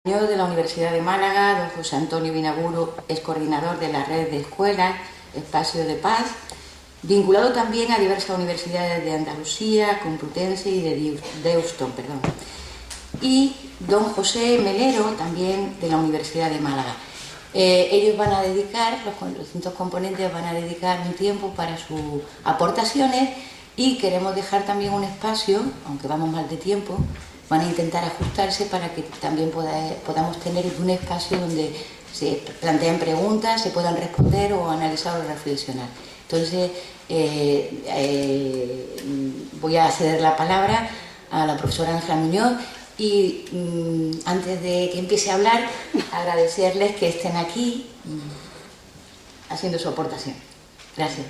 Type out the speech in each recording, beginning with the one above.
De la Universidad de Málaga, don José Antonio Vinaguro es coordinador de la red de escuelas Espacio de Paz, vinculado también a diversas universidades de Andalucía, Complutense y de Deusto. Y don José Melero, también de la Universidad de Málaga. Ellos van a dedicar, los distintos componentes van a dedicar un tiempo para sus aportaciones y queremos dejar también un espacio, aunque vamos mal de tiempo, van a intentar ajustarse para que también podamos tener un espacio donde se planteen preguntas, se puedan responder o analizar o reflexionar. Entonces, voy a ceder la palabra a la profesora Ángela Muñoz y antes de que empiece a hablar, agradecerles que estén aquí haciendo su aportación. Gracias.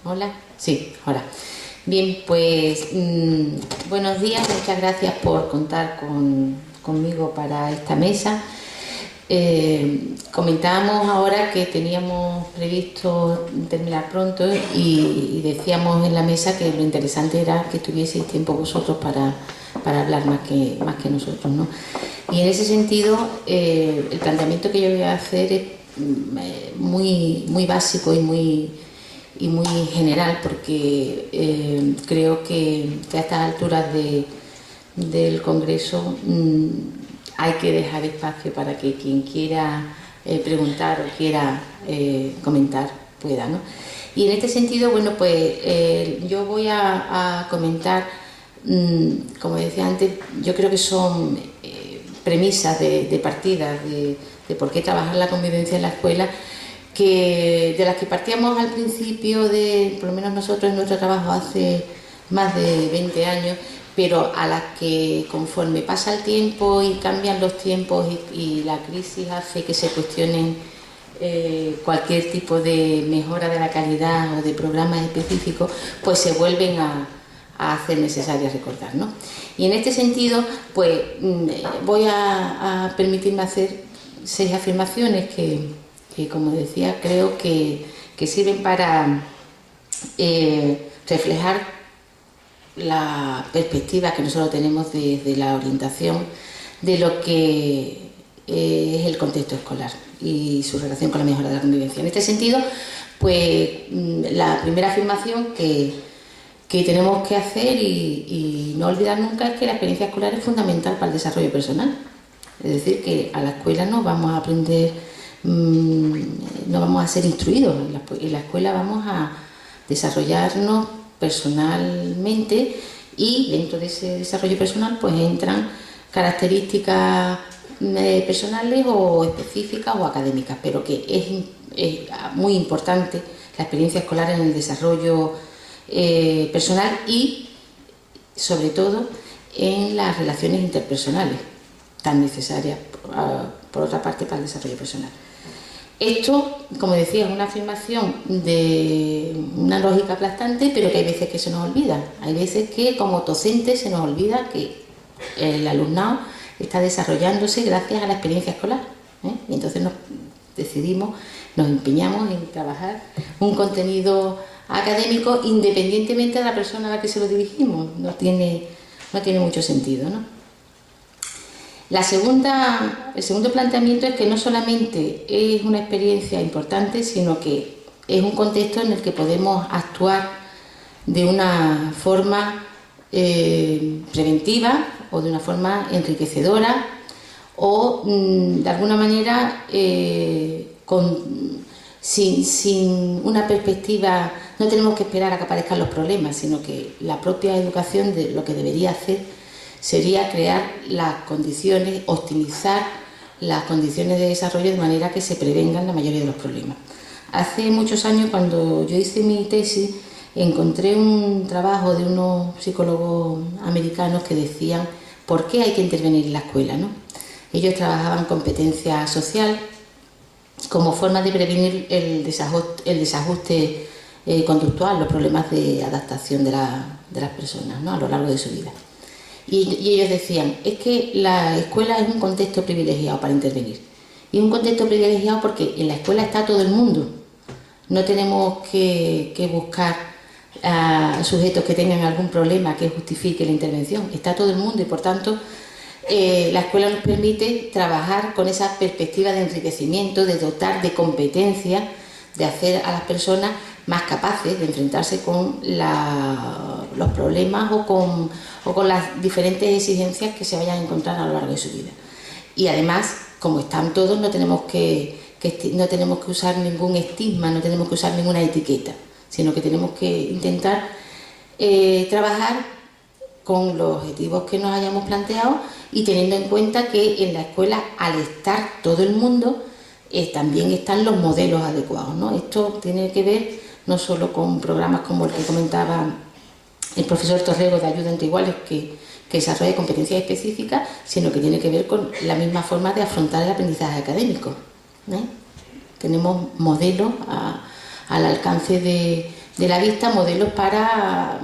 Hola. Sí, hola. Bien, pues buenos días, muchas gracias por contar conmigo para esta mesa. Comentábamos ahora que teníamos previsto terminar pronto y decíamos en la mesa que lo interesante era que tuvieseis tiempo vosotros para hablar más que nosotros, ¿no? Y en ese sentido, el planteamiento que yo voy a hacer es muy básico y muy general, porque creo que a estas alturas del Congreso hay que dejar espacio para que quien quiera preguntar o quiera comentar pueda, ¿no? Y en este sentido, bueno, pues yo voy a comentar, como decía antes, yo creo que son premisas de partida de por qué trabajar la convivencia en la escuela, de las que partíamos al principio, por lo menos nosotros en nuestro trabajo hace más de 20 años, pero a las que conforme pasa el tiempo y cambian los tiempos y la crisis hace que se cuestionen cualquier tipo de mejora de la calidad o de programas específicos, pues se vuelven a hacer necesarias recordar, ¿no? Y en este sentido, pues voy a permitirme hacer 6 afirmaciones que, como decía, creo que sirven para reflejar la perspectiva que nosotros tenemos desde la orientación de lo que es el contexto escolar y su relación con la mejora de la convivencia. En este sentido, pues la primera afirmación que tenemos que hacer y no olvidar nunca es que la experiencia escolar es fundamental para el desarrollo personal. Es decir, que a la escuela no vamos a aprender, no vamos a ser instruidos, en la escuela vamos a desarrollarnos personalmente y dentro de ese desarrollo personal pues entran características personales o específicas o académicas, pero que es muy importante la experiencia escolar en el desarrollo personal y sobre todo en las relaciones interpersonales tan necesarias por otra parte para el desarrollo personal. Esto, como decía, es una afirmación de una lógica aplastante, pero que hay veces que se nos olvida. Hay veces que como docentes se nos olvida que el alumnado está desarrollándose gracias a la experiencia escolar, y entonces nos empeñamos en trabajar un contenido académico independientemente de la persona a la que se lo dirigimos. No tiene mucho sentido, ¿no? El segundo planteamiento es que no solamente es una experiencia importante, sino que es un contexto en el que podemos actuar de una forma preventiva o de una forma enriquecedora o de alguna manera sin una perspectiva. No tenemos que esperar a que aparezcan los problemas, sino que la propia educación lo que debería hacer sería crear las condiciones, optimizar las condiciones de desarrollo de manera que se prevengan la mayoría de los problemas. Hace muchos años, cuando yo hice mi tesis, encontré un trabajo de unos psicólogos americanos que decían por qué hay que intervenir en la escuela, ¿no? Ellos trabajaban competencia social como forma de prevenir el desajuste conductual, los problemas de adaptación de las personas, ¿no?, a lo largo de su vida. Y ellos decían, es que la escuela es un contexto privilegiado para intervenir. Y un contexto privilegiado porque en la escuela está todo el mundo. No tenemos que buscar a sujetos que tengan algún problema que justifique la intervención. Está todo el mundo y, por tanto, la escuela nos permite trabajar con esa perspectiva de enriquecimiento, de dotar de competencia, de hacer a las personas más capaces de enfrentarse con los problemas o con las diferentes exigencias que se vayan a encontrar a lo largo de su vida. Y además, como están todos, no tenemos que usar ningún estigma, no tenemos que usar ninguna etiqueta, sino que tenemos que intentar trabajar con los objetivos que nos hayamos planteado y teniendo en cuenta que en la escuela, al estar todo el mundo, también están los modelos adecuados, ¿no? Esto tiene que ver no solo con programas como el que comentaba el profesor Torrego de ayuda entre iguales, que desarrolla competencias específicas, sino que tiene que ver con la misma forma de afrontar el aprendizaje académico, ¿eh? Tenemos modelos al alcance de la vista, modelos para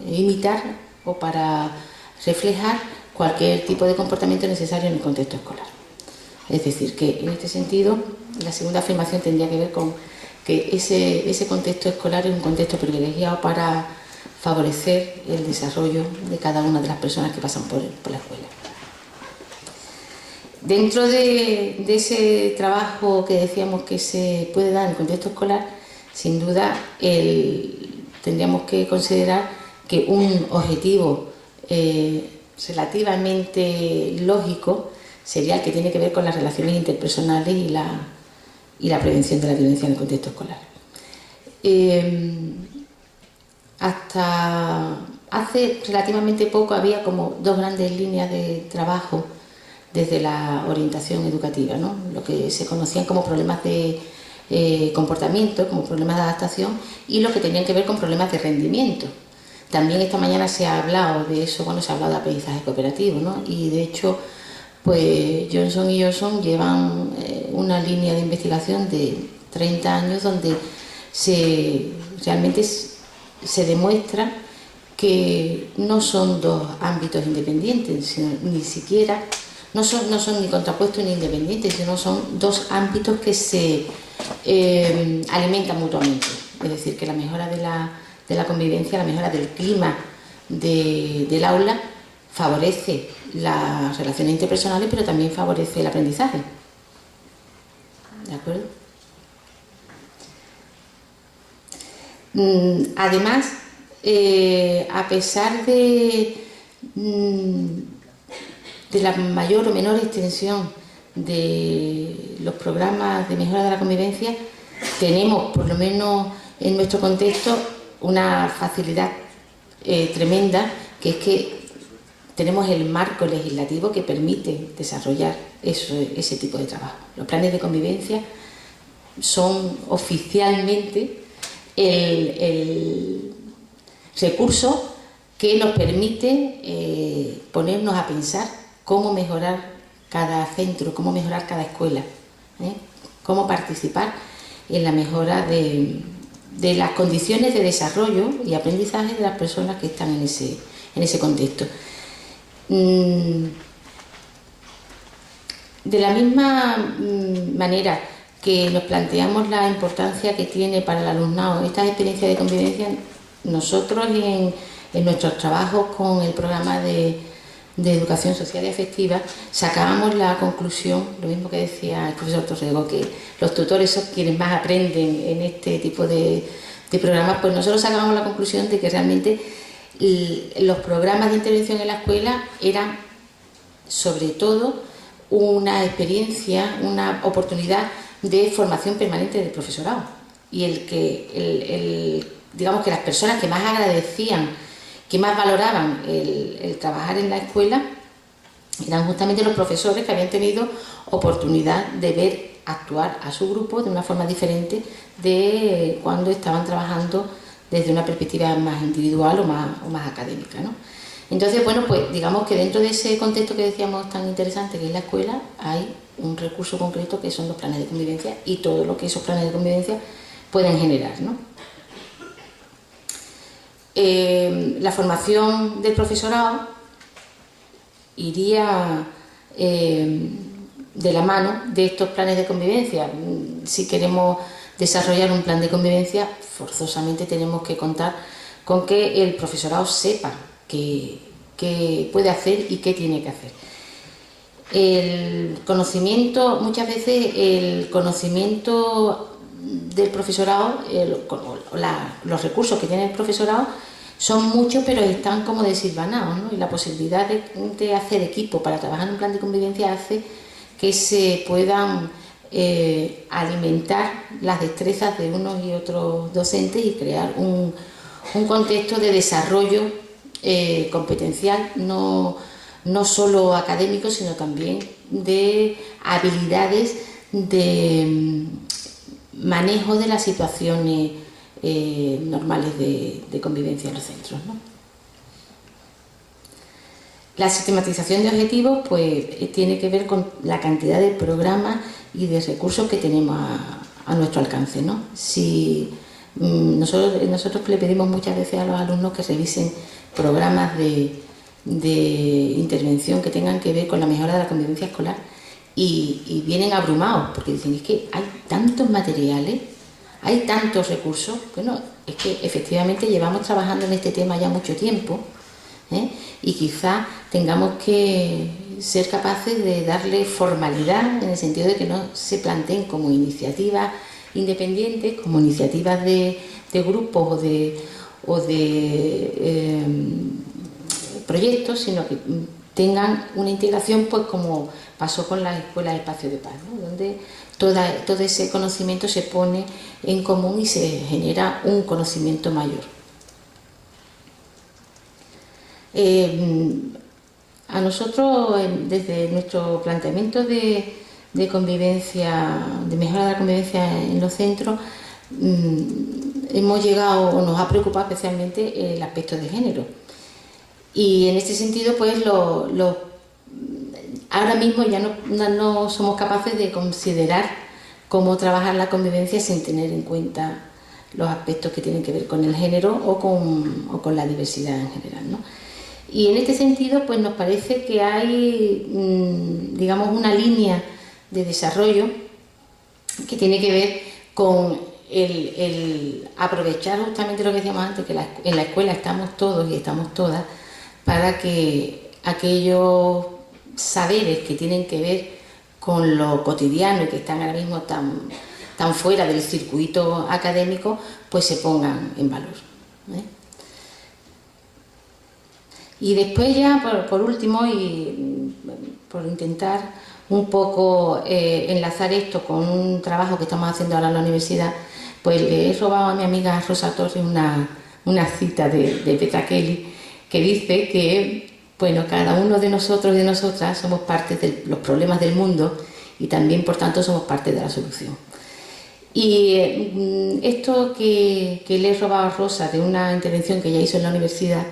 imitar o para reflejar cualquier tipo de comportamiento necesario en el contexto escolar. Es decir, que en este sentido la segunda afirmación tendría que ver con que ese contexto escolar es un contexto privilegiado para favorecer el desarrollo de cada una de las personas que pasan por la escuela. Dentro de ese trabajo que decíamos que se puede dar en el contexto escolar, sin duda tendríamos que considerar que un objetivo relativamente lógico sería el que tiene que ver con las relaciones interpersonales y la prevención de la violencia en el contexto escolar. Hasta hace relativamente poco había como dos grandes líneas de trabajo desde la orientación educativa, ¿no? Lo que se conocían como problemas de comportamiento, como problemas de adaptación, y lo que tenían que ver con problemas de rendimiento. También esta mañana se ha hablado de eso, se ha hablado de aprendizaje cooperativo, ¿no? Y de hecho, pues Johnson y Johnson llevan una línea de investigación de 30 años donde realmente se demuestra que no son dos ámbitos independientes, sino ni siquiera, no son ni contrapuestos ni independientes, sino son dos ámbitos que se alimentan mutuamente. Es decir, que la mejora de la convivencia, la mejora del clima del aula favorece las relaciones interpersonales, pero también favorece el aprendizaje. ¿De acuerdo? Además, a pesar de la mayor o menor extensión de los programas de mejora de la convivencia, tenemos, por lo menos en nuestro contexto, una facilidad tremenda, que es que tenemos el marco legislativo que permite desarrollar ese tipo de trabajo. Los planes de convivencia son oficialmente el recurso que nos permite ponernos a pensar cómo mejorar cada centro, cómo mejorar cada escuela, cómo participar en la mejora de las condiciones de desarrollo y aprendizaje de las personas que están en ese contexto. De la misma manera que nos planteamos la importancia que tiene para el alumnado estas experiencias de convivencia, nosotros en nuestros trabajos con el programa de educación social y afectiva sacábamos la conclusión, lo mismo que decía el profesor Torrego, que los tutores son quienes más aprenden en este tipo de programas. Pues nosotros sacábamos la conclusión de que realmente los programas de intervención en la escuela eran sobre todo una experiencia, una oportunidad de formación permanente del profesorado, y digamos que las personas que más agradecían, que más valoraban el trabajar en la escuela, eran justamente los profesores que habían tenido oportunidad de ver actuar a su grupo de una forma diferente de cuando estaban trabajando desde una perspectiva más individual o más académica, ¿no? Entonces, bueno, pues digamos que dentro de ese contexto que decíamos tan interesante que es la escuela, hay un recurso concreto que son los planes de convivencia y todo lo que esos planes de convivencia pueden generar, ¿no? La formación del profesorado iría de la mano de estos planes de convivencia. Si queremos desarrollar un plan de convivencia, forzosamente tenemos que contar con que el profesorado sepa qué puede hacer y qué tiene que hacer. El conocimiento, muchas veces el conocimiento del profesorado, los recursos que tiene el profesorado son muchos, pero están como desilvanados, ¿no? Y la posibilidad de hacer equipo para trabajar en un plan de convivencia hace que se puedan alimentar las destrezas de unos y otros docentes y crear un contexto de desarrollo competencial, no solo académico, sino también de habilidades de manejo de las situaciones normales de convivencia en los centros, ¿no? La sistematización de objetivos pues tiene que ver con la cantidad de programas y de recursos que tenemos a nuestro alcance, ¿no? Si nosotros le pedimos muchas veces a los alumnos que revisen programas de intervención que tengan que ver con la mejora de la convivencia escolar y vienen abrumados porque dicen, es que hay tantos materiales, hay tantos recursos. Bueno, es que efectivamente llevamos trabajando en este tema ya mucho tiempo, y quizá tengamos que ser capaces de darle formalidad, en el sentido de que no se planteen como iniciativas independientes, como iniciativas de grupos o de proyectos, sino que tengan una integración, pues como pasó con las escuelas de espacio de paz, ¿no? Donde todo ese conocimiento se pone en común y se genera un conocimiento mayor. A nosotros, desde nuestro planteamiento de convivencia, de mejora de la convivencia en los centros, hemos llegado, o nos ha preocupado especialmente el aspecto de género. Y en este sentido, pues ahora mismo ya no somos capaces de considerar cómo trabajar la convivencia sin tener en cuenta los aspectos que tienen que ver con el género o con la diversidad en general, ¿no? Y en este sentido, pues nos parece que hay, digamos, una línea de desarrollo que tiene que ver con el aprovechar justamente lo que decíamos antes, que en la escuela estamos todos y estamos todas, para que aquellos saberes que tienen que ver con lo cotidiano y que están ahora mismo tan fuera del circuito académico, pues se pongan en valor, ¿eh? Y después ya, por último, y por intentar un poco enlazar esto con un trabajo que estamos haciendo ahora en la universidad, pues le he robado a mi amiga Rosa Torres una cita de Petra Kelly, que dice que, bueno, cada uno de nosotros y de nosotras somos parte de los problemas del mundo y también, por tanto, somos parte de la solución. Y esto que le he robado a Rosa de una intervención que ella hizo en la universidad,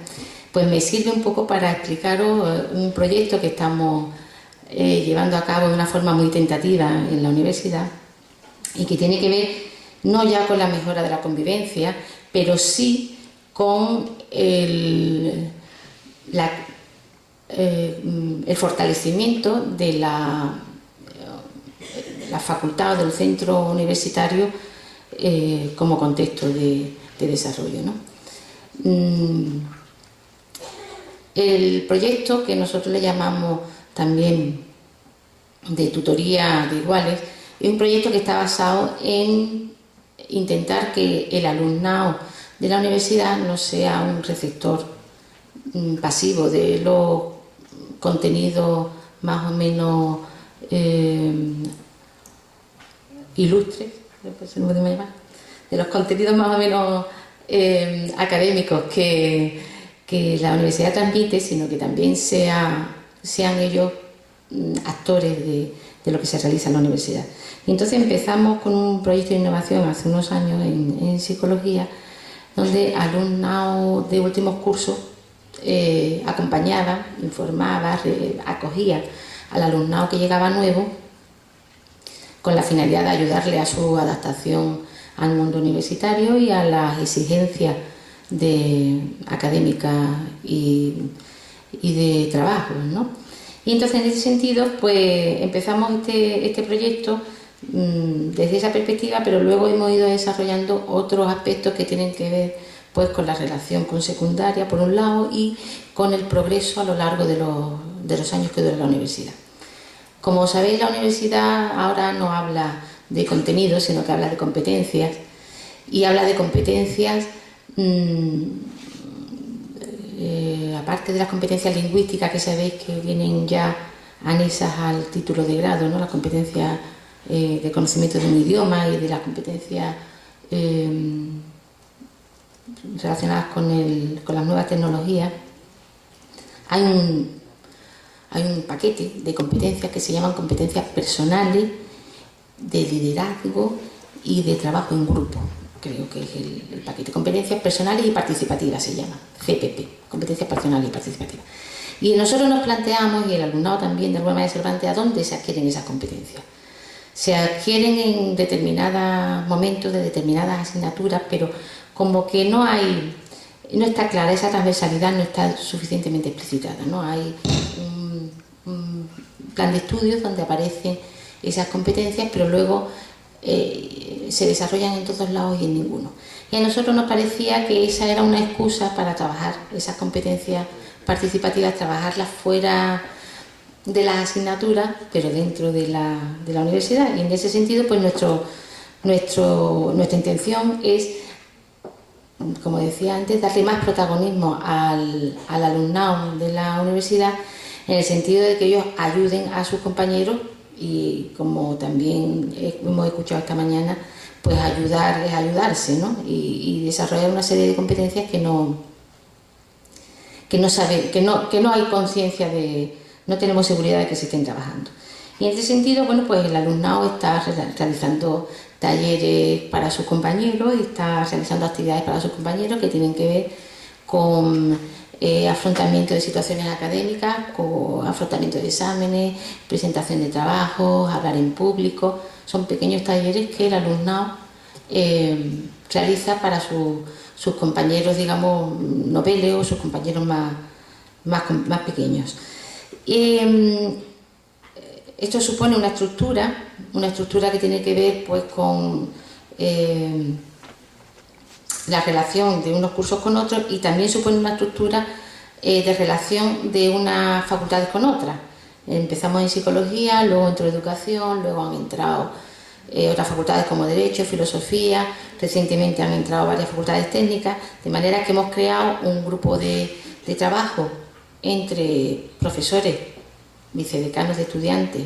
pues me sirve un poco para explicaros un proyecto que estamos llevando a cabo de una forma muy tentativa en la universidad y que tiene que ver no ya con la mejora de la convivencia, pero sí con el fortalecimiento de la facultad o del centro universitario como contexto de desarrollo, ¿no? El proyecto, que nosotros le llamamos también de tutoría de iguales, es un proyecto que está basado en intentar que el alumnado de la universidad no sea un receptor pasivo de los contenidos más o menos ilustres, de los contenidos más o menos académicos que la universidad transmite, sino que también sean ellos actores de lo que se realiza en la universidad. Y entonces empezamos con un proyecto de innovación hace unos años en psicología, donde alumnado de últimos cursos acompañaba, informaba, acogía al alumnado que llegaba nuevo, con la finalidad de ayudarle a su adaptación al mundo universitario y a las exigencias académicas y de trabajo, ¿no? Y entonces, en ese sentido, pues empezamos este proyecto desde esa perspectiva, pero luego hemos ido desarrollando otros aspectos que tienen que ver pues con la relación con secundaria por un lado y con el progreso a lo largo de los años que dura la universidad. Como sabéis, la universidad ahora no habla de contenidos, sino que habla de competencias, y habla de competencias aparte de las competencias lingüísticas que sabéis que vienen ya anexas al título de grado, ¿no? Las competencias de conocimiento de un idioma y de las competencias relacionadas con las nuevas tecnologías. Hay un paquete de competencias que se llaman competencias personales, de liderazgo y de trabajo en grupo. Creo que es el paquete. Competencias personales y participativas se llama, CPP, competencias personales y participativas. Y nosotros nos planteamos, y el alumnado también de alguna manera se plantea, ¿dónde se adquieren esas competencias? Se adquieren en determinados momentos de determinadas asignaturas, pero como que no está clara, esa transversalidad no está suficientemente explicitada, ¿no? Hay un plan de estudios donde aparecen esas competencias, pero luego se desarrollan en todos lados y en ninguno. Y a nosotros nos parecía que esa era una excusa para trabajar esas competencias participativas, trabajarlas fuera de las asignaturas, pero dentro de la universidad. Y en ese sentido, pues nuestra intención es, como decía antes, darle más protagonismo al alumnado de la universidad, en el sentido de que ellos ayuden a sus compañeros y, como también hemos escuchado esta mañana, pues ayudar es ayudarse, ¿no? Y desarrollar una serie de competencias que no hay conciencia de, no tenemos seguridad de que se estén trabajando. Y en ese sentido, bueno, pues el alumnado está realizando talleres para sus compañeros, está realizando actividades para sus compañeros que tienen que ver con afrontamiento de situaciones académicas, con afrontamiento de exámenes, presentación de trabajos, hablar en público. Son pequeños talleres que el alumnado realiza para sus compañeros, digamos, noveles o sus compañeros más pequeños. Esto supone una estructura que tiene que ver pues con la relación de unos cursos con otros, y también supone una estructura de relación de unas facultades con otras. Empezamos en psicología, luego entró educación, luego han entrado otras facultades como derecho, filosofía, recientemente han entrado varias facultades técnicas, de manera que hemos creado un grupo de trabajo entre profesores, vicedecanos de estudiantes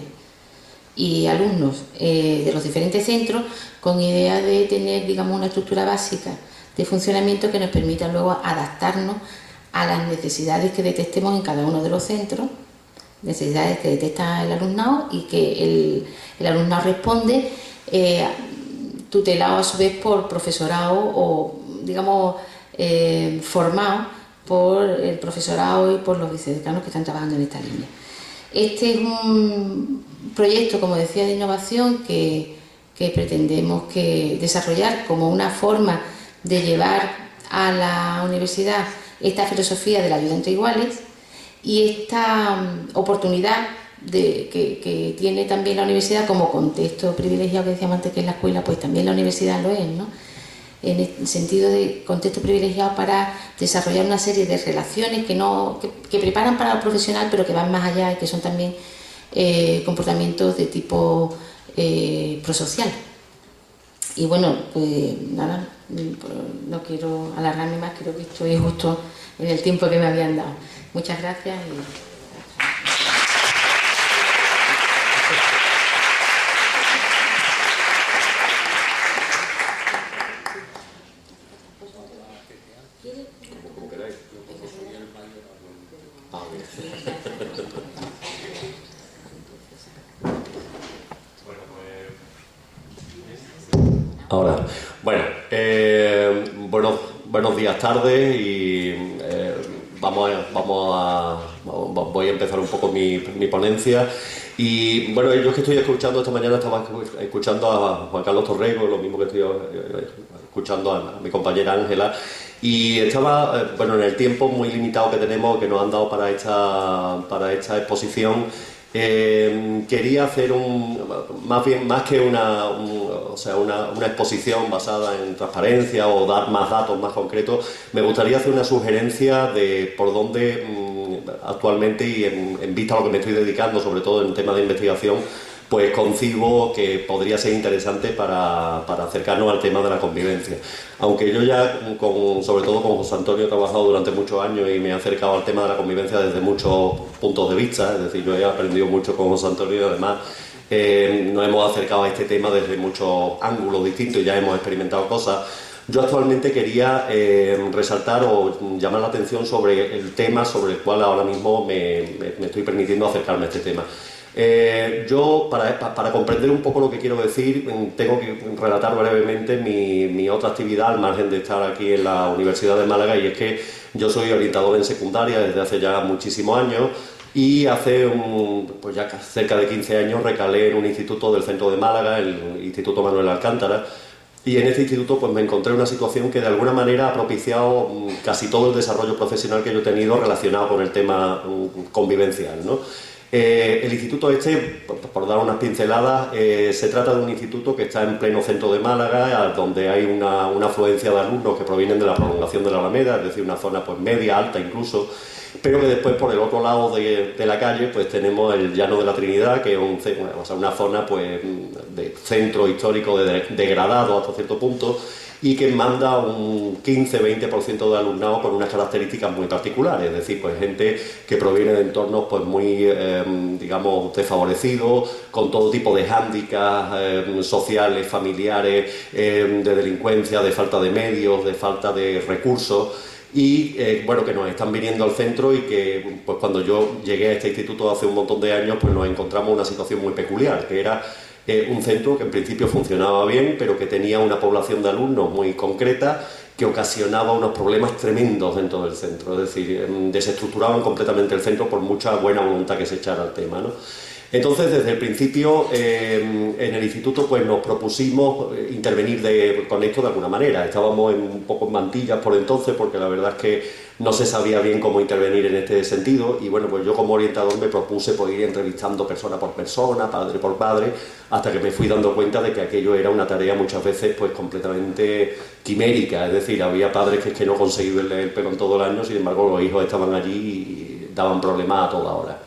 y alumnos de los diferentes centros, con idea de tener, digamos, una estructura básica de funcionamiento que nos permita luego adaptarnos a las necesidades que detectemos en cada uno de los centros, necesidades que detecta el alumnado y que el alumnado responde, tutelado a su vez por profesorado o, digamos, formado por el profesorado y por los vicedecanos que están trabajando en esta línea. Este es un proyecto, como decía, de innovación que pretendemos desarrollar como una forma de llevar a la universidad esta filosofía de la ayuda entre iguales y esta oportunidad que tiene también la universidad como contexto privilegiado, que decíamos antes que es la escuela, pues también la universidad lo es, ¿no? En el sentido de contexto privilegiado para desarrollar una serie de relaciones que preparan para lo profesional, pero que van más allá y que son también comportamientos de tipo prosocial. Y bueno, pues nada, no quiero alargarme más, creo que estoy justo en el tiempo que me habían dado. Muchas gracias. Ahora, bueno, buenos días, tardes, y voy a empezar un poco mi ponencia. Y bueno, yo que estoy escuchando esta mañana, estaba escuchando a Juan Carlos Torrego, lo mismo que estoy escuchando a mi compañera Ángela, y estaba, bueno, en el tiempo muy limitado que tenemos, que nos han dado para esta exposición, Quería hacer más que una exposición basada en transparencia o dar más datos más concretos, me gustaría hacer una sugerencia de por dónde actualmente, y en vista a lo que me estoy dedicando, sobre todo en temas de investigación, pues concibo que podría ser interesante para acercarnos al tema de la convivencia. Aunque yo ya, sobre todo con José Antonio, he trabajado durante muchos años y me he acercado al tema de la convivencia desde muchos puntos de vista, es decir, yo he aprendido mucho con José Antonio y además nos hemos acercado a este tema desde muchos ángulos distintos y ya hemos experimentado cosas. Yo actualmente quería resaltar o llamar la atención sobre el tema sobre el cual ahora mismo me estoy permitiendo acercarme a este tema. Yo, para comprender un poco lo que quiero decir, tengo que relatar brevemente mi otra actividad al margen de estar aquí en la Universidad de Málaga, y es que yo soy orientador en secundaria desde hace ya muchísimos años y hace pues ya cerca de 15 años recalé en un instituto del centro de Málaga, el Instituto Manuel Alcántara. Y en este instituto pues me encontré una situación que de alguna manera ha propiciado casi todo el desarrollo profesional que yo he tenido relacionado con el tema convivencial, ¿no? El instituto por dar unas pinceladas, se trata de un instituto que está en pleno centro de Málaga, donde hay una afluencia de alumnos que provienen de la prolongación de la Alameda, es decir, una zona pues media, alta incluso, pero que después por el otro lado de la calle pues tenemos el Llano de la Trinidad, que es una zona pues de centro histórico degradado hasta cierto punto, y que manda un 15-20% de alumnado con unas características muy particulares, es decir, pues gente que proviene de entornos pues muy, digamos, desfavorecidos, con todo tipo de hándicaps sociales, familiares, de delincuencia, de falta de medios, de falta de recursos, y bueno, que nos están viniendo al centro y que pues cuando yo llegué a este instituto hace un montón de años pues nos encontramos en una situación muy peculiar, que era un centro que en principio funcionaba bien, pero que tenía una población de alumnos muy concreta que ocasionaba unos problemas tremendos dentro del centro, es decir, desestructuraban completamente el centro por mucha buena voluntad que se echara al tema, ¿no? Entonces, desde el principio, en el instituto pues nos propusimos intervenir con esto de alguna manera. Estábamos un poco en mantillas por entonces, porque la verdad es que no se sabía bien cómo intervenir en este sentido, y bueno, pues yo como orientador me propuse pues ir entrevistando persona por persona, padre por padre, hasta que me fui dando cuenta de que aquello era una tarea muchas veces pues completamente quimérica, es decir, había padres que no conseguían leer el pelo en todo el año, sin embargo los hijos estaban allí y daban problemas a toda hora.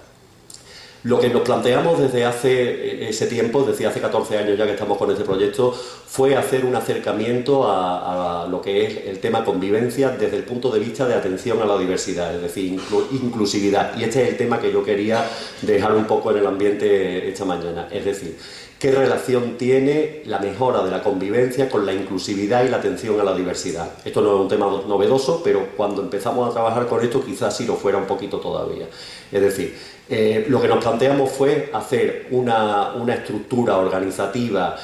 Lo que nos planteamos desde hace ese tiempo, desde hace 14 años ya que estamos con este proyecto, fue hacer un acercamiento a lo que es el tema convivencia desde el punto de vista de atención a la diversidad, es decir, inclusividad. Y este es el tema que yo quería dejar un poco en el ambiente esta mañana, es decir, ¿qué relación tiene la mejora de la convivencia con la inclusividad y la atención a la diversidad? Esto no es un tema novedoso, pero cuando empezamos a trabajar con esto quizás sí lo fuera un poquito todavía. Es decir, lo que nos planteamos fue hacer una estructura organizativa,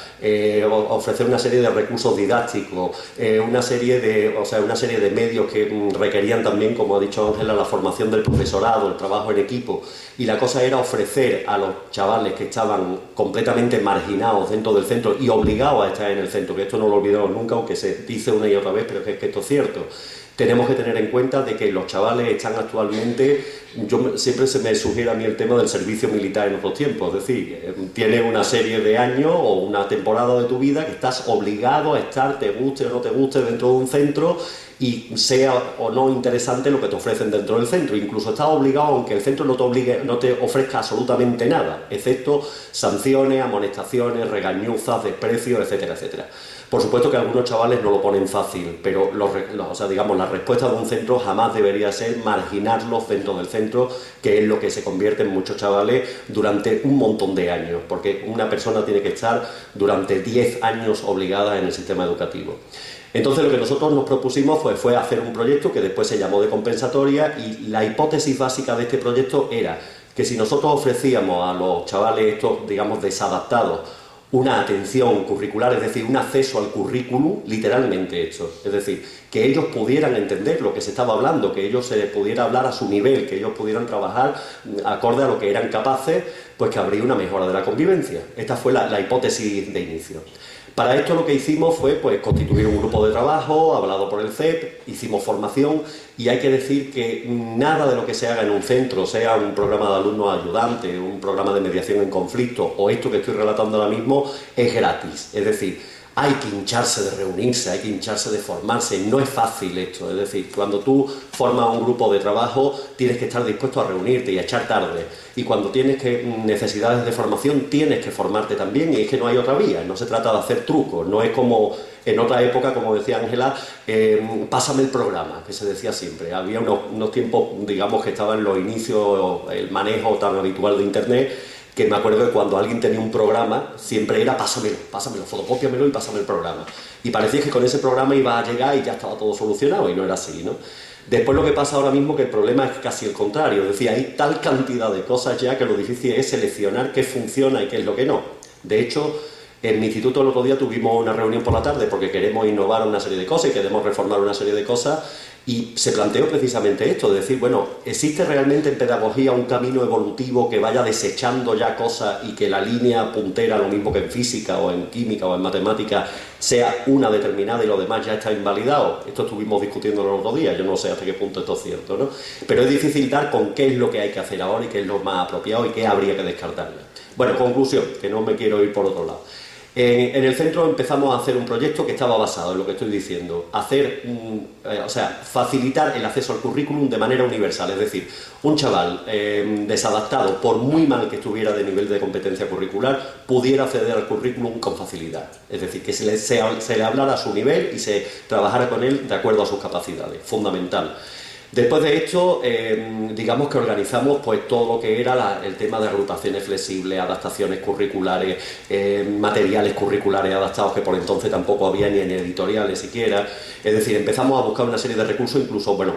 ofrecer una serie de recursos didácticos, una serie de medios que requerían también, como ha dicho Ángela, la formación del profesorado, el trabajo en equipo, y la cosa era ofrecer a los chavales que estaban completamente marginados dentro del centro y obligados a estar en el centro, que esto no lo olvidamos nunca, aunque se dice una y otra vez, pero es que esto es cierto. Tenemos que tener en cuenta de que los chavales están actualmente, siempre se me sugiere a mí el tema del servicio militar en otros tiempos, es decir, tienes una serie de años o una temporada de tu vida que estás obligado a estar, te guste o no te guste, dentro de un centro, y sea o no interesante lo que te ofrecen dentro del centro. Incluso estás obligado, aunque el centro no te ofrezca absolutamente nada, excepto sanciones, amonestaciones, regañuzas, desprecios, etcétera, etcétera. Por supuesto que algunos chavales no lo ponen fácil, pero la respuesta de un centro jamás debería ser marginarlos dentro del centro, que es lo que se convierte en muchos chavales durante un montón de años, porque una persona tiene que estar durante 10 años obligada en el sistema educativo. Entonces lo que nosotros nos propusimos fue hacer un proyecto que después se llamó de compensatoria, y la hipótesis básica de este proyecto era que si nosotros ofrecíamos a los chavales estos, digamos, desadaptados, una atención curricular, es decir, un acceso al currículum literalmente hecho, es decir, que ellos pudieran entender lo que se estaba hablando, que ellos se les pudiera hablar a su nivel, que ellos pudieran trabajar acorde a lo que eran capaces, pues que habría una mejora de la convivencia. Esta fue la hipótesis de inicio. Para esto lo que hicimos fue pues, constituir un grupo de trabajo, hablado por el CEP, hicimos formación y hay que decir que nada de lo que se haga en un centro, sea un programa de alumnos ayudantes, un programa de mediación en conflicto o esto que estoy relatando ahora mismo, es gratis. Es decir, hay que hincharse de reunirse, hay que hincharse de formarse, no es fácil esto, es decir, cuando tú formas un grupo de trabajo tienes que estar dispuesto a reunirte y a echar tarde, y cuando tienes necesidades de formación tienes que formarte también, y es que no hay otra vía, no se trata de hacer trucos, no es como en otra época, como decía Ángela, pásame el programa, que se decía siempre, había unos tiempos, digamos, que estaban en los inicios, el manejo tan habitual de Internet, que me acuerdo que cuando alguien tenía un programa, siempre era pásamelo, fotocópiamelo y pásame el programa. Y parecía que con ese programa iba a llegar y ya estaba todo solucionado, y no era así, ¿no? Después lo que pasa ahora mismo que el problema es casi el contrario, es decir, hay tal cantidad de cosas ya que lo difícil es seleccionar qué funciona y qué es lo que no. De hecho, en mi instituto el otro día tuvimos una reunión por la tarde porque queremos innovar una serie de cosas y queremos reformar una serie de cosas. Y se planteó precisamente esto, de decir, bueno, ¿existe realmente en pedagogía un camino evolutivo que vaya desechando ya cosas y que la línea puntera, lo mismo que en física o en química o en matemática, sea una determinada y lo demás ya está invalidado? Esto estuvimos discutiendo el otro día, yo no sé hasta qué punto esto es cierto, ¿no? Pero es difícil dar con qué es lo que hay que hacer ahora y qué es lo más apropiado y qué habría que descartar. Bueno, conclusión, que no me quiero ir por otro lado. En el centro empezamos a hacer un proyecto que estaba basado en lo que estoy diciendo, facilitar el acceso al currículum de manera universal, es decir, un chaval desadaptado, por muy mal que estuviera de nivel de competencia curricular, pudiera acceder al currículum con facilidad, es decir, que se le hablara a su nivel y se trabajara con él de acuerdo a sus capacidades, fundamental. Después de esto, digamos que organizamos pues todo lo que era el tema de agrupaciones flexibles, adaptaciones curriculares, materiales curriculares adaptados que por entonces tampoco había ni en editoriales siquiera. Es decir, empezamos a buscar una serie de recursos,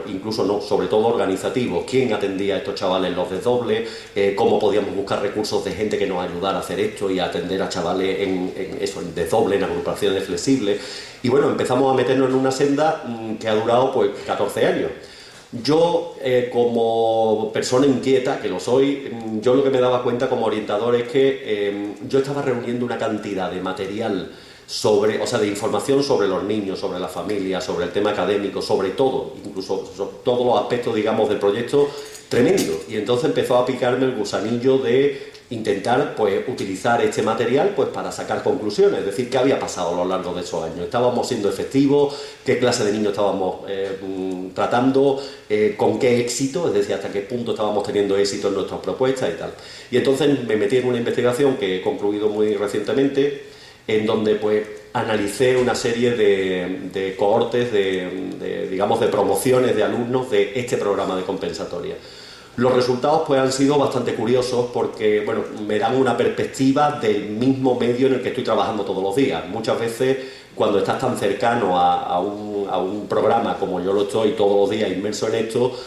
incluso no, sobre todo organizativos. ¿Quién atendía a estos chavales los desdobles? ¿Cómo podíamos buscar recursos de gente que nos ayudara a hacer esto y a atender a chavales en desdoble, en agrupaciones flexibles? Y bueno, empezamos a meternos en una senda que ha durado pues 14 años. Yo, como persona inquieta, que lo soy, yo lo que me daba cuenta como orientador es que yo estaba reuniendo una cantidad de material de información sobre los niños, sobre la familia, sobre el tema académico, sobre todo, incluso sobre todos los aspectos, digamos, del proyecto, tremendo. Y entonces empezó a picarme el gusanillo de intentar pues utilizar este material pues para sacar conclusiones, es decir, qué había pasado a lo largo de esos años, estábamos siendo efectivos, qué clase de niños estábamos tratando, con qué éxito, es decir, hasta qué punto estábamos teniendo éxito en nuestras propuestas y tal. Y entonces me metí en una investigación que he concluido muy recientemente, en donde pues analicé una serie de cohortes, digamos, de promociones de alumnos de este programa de compensatoria. Los resultados pues han sido bastante curiosos porque bueno, me dan una perspectiva del mismo medio en el que estoy trabajando todos los días. Muchas veces cuando estás tan cercano a un programa como yo lo estoy todos los días inmerso en esto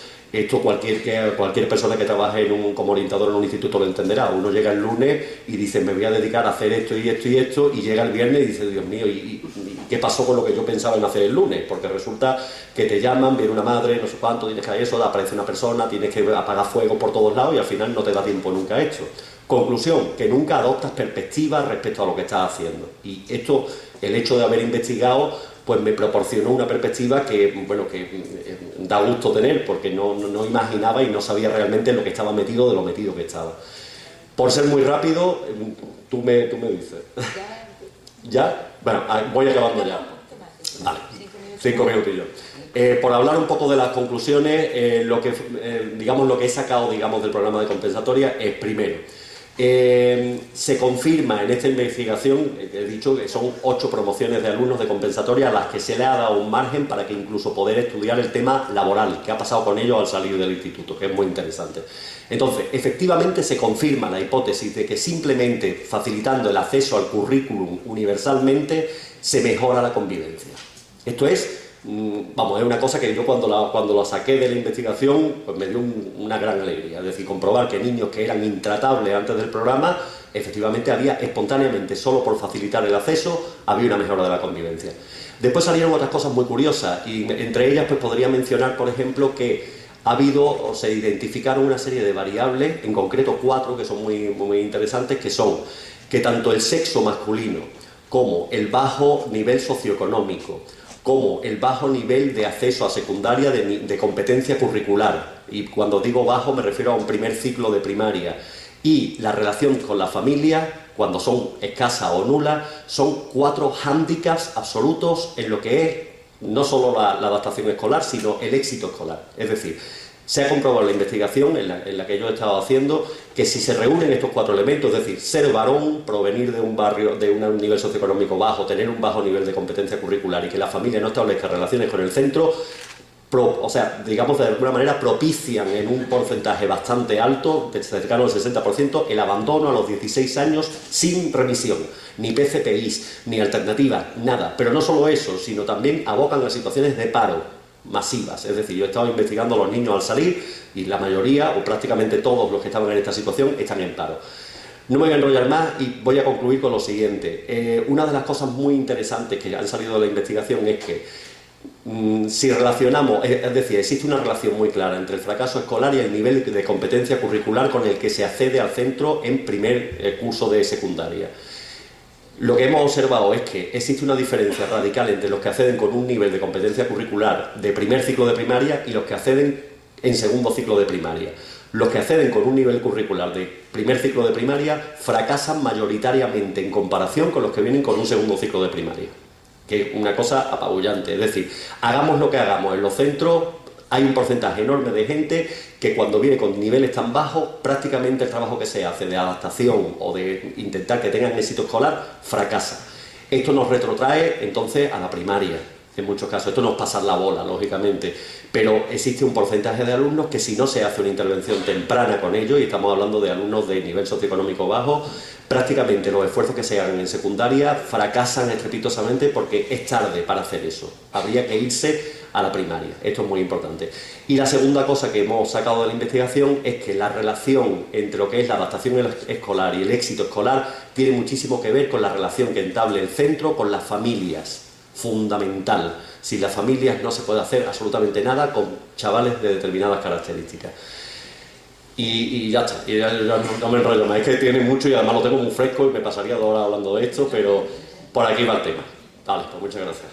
cualquier persona que trabaje como orientador en un instituto lo entenderá. Uno llega el lunes y dice me voy a dedicar a hacer esto y esto y esto, y llega el viernes y dice Dios mío, ¿y qué pasó con lo que yo pensaba en hacer el lunes? Porque resulta que te llaman, viene una madre, no sé cuánto, tienes que hacer eso, aparece una persona, tienes que apagar fuego por todos lados y al final no te da tiempo nunca a esto. Conclusión, que nunca adoptas perspectivas respecto a lo que estás haciendo. Y esto, el hecho de haber investigado, pues me proporcionó una perspectiva que da gusto tener, porque no imaginaba y no sabía realmente lo que estaba metido de lo metido que estaba. Por ser muy rápido, tú me dices. ¿Ya? Bueno, voy acabando ya. Vale, 5 minutillos. Por hablar un poco de las conclusiones, lo que he sacado del programa de compensatoria es primero, se confirma en esta investigación, he dicho que son 8 promociones de alumnos de compensatoria a las que se le ha dado un margen para que incluso poder estudiar el tema laboral, qué ha pasado con ellos al salir del instituto, que es muy interesante. Entonces, efectivamente se confirma la hipótesis de que simplemente facilitando el acceso al currículum universalmente se mejora la convivencia. Esto es una cosa que yo cuando la saqué de la investigación pues me dio una gran alegría, es decir, comprobar que niños que eran intratables antes del programa, efectivamente había espontáneamente, solo por facilitar el acceso, había una mejora de la convivencia. Después salieron otras cosas muy curiosas y entre ellas pues podría mencionar, por ejemplo, que se identificaron una serie de variables, en concreto 4, que son muy, muy interesantes, que son que tanto el sexo masculino como el bajo nivel socioeconómico, como el bajo nivel de acceso a secundaria de competencia curricular, y cuando digo bajo me refiero a un primer ciclo de primaria, y la relación con la familia, cuando son escasas o nulas, son 4 hándicaps absolutos en lo que es no solo la adaptación escolar, sino el éxito escolar. Es decir, se ha comprobado en la investigación en la que yo he estado haciendo que si se reúnen estos 4 elementos, es decir, ser varón, provenir de un barrio, de un nivel socioeconómico bajo, tener un bajo nivel de competencia curricular y que la familia no establezca relaciones con el centro, o sea, digamos de alguna manera propician en un porcentaje bastante alto, cercano al 60%, el abandono a los 16 años sin remisión, ni PCPIs, ni alternativas, nada. Pero no solo eso, sino también abocan a situaciones de paro masivas. Es decir, yo he estado investigando a los niños al salir y la mayoría, o prácticamente todos los que estaban en esta situación, están en paro. No me voy a enrollar más y voy a concluir con lo siguiente. Una de las cosas muy interesantes que han salido de la investigación es que si relacionamos, es decir, existe una relación muy clara entre el fracaso escolar y el nivel de competencia curricular con el que se accede al centro en primer curso de secundaria. Lo que hemos observado es que existe una diferencia radical entre los que acceden con un nivel de competencia curricular de primer ciclo de primaria y los que acceden en segundo ciclo de primaria. Los que acceden con un nivel curricular de primer ciclo de primaria fracasan mayoritariamente en comparación con los que vienen con un segundo ciclo de primaria, que es una cosa apabullante. Es decir, hagamos lo que hagamos en los centros, hay un porcentaje enorme de gente que cuando viene con niveles tan bajos, prácticamente el trabajo que se hace de adaptación o de intentar que tengan éxito escolar fracasa. Esto nos retrotrae entonces a la primaria, en muchos casos. Esto no es pasar la bola, lógicamente, pero existe un porcentaje de alumnos que si no se hace una intervención temprana con ellos, y estamos hablando de alumnos de nivel socioeconómico bajo, prácticamente los esfuerzos que se hagan en secundaria fracasan estrepitosamente porque es tarde para hacer eso. Habría que irse a la primaria. Esto es muy importante. Y la segunda cosa que hemos sacado de la investigación es que la relación entre lo que es la adaptación escolar y el éxito escolar tiene muchísimo que ver con la relación que entable el centro con las familias. Fundamental. Sin las familias no se puede hacer absolutamente nada con chavales de determinadas características. Y ya está, y ya no me enrollo más, es que tiene mucho y además lo tengo muy fresco y me pasaría 2 horas hablando de esto, pero por aquí va el tema. Vale, pues muchas gracias.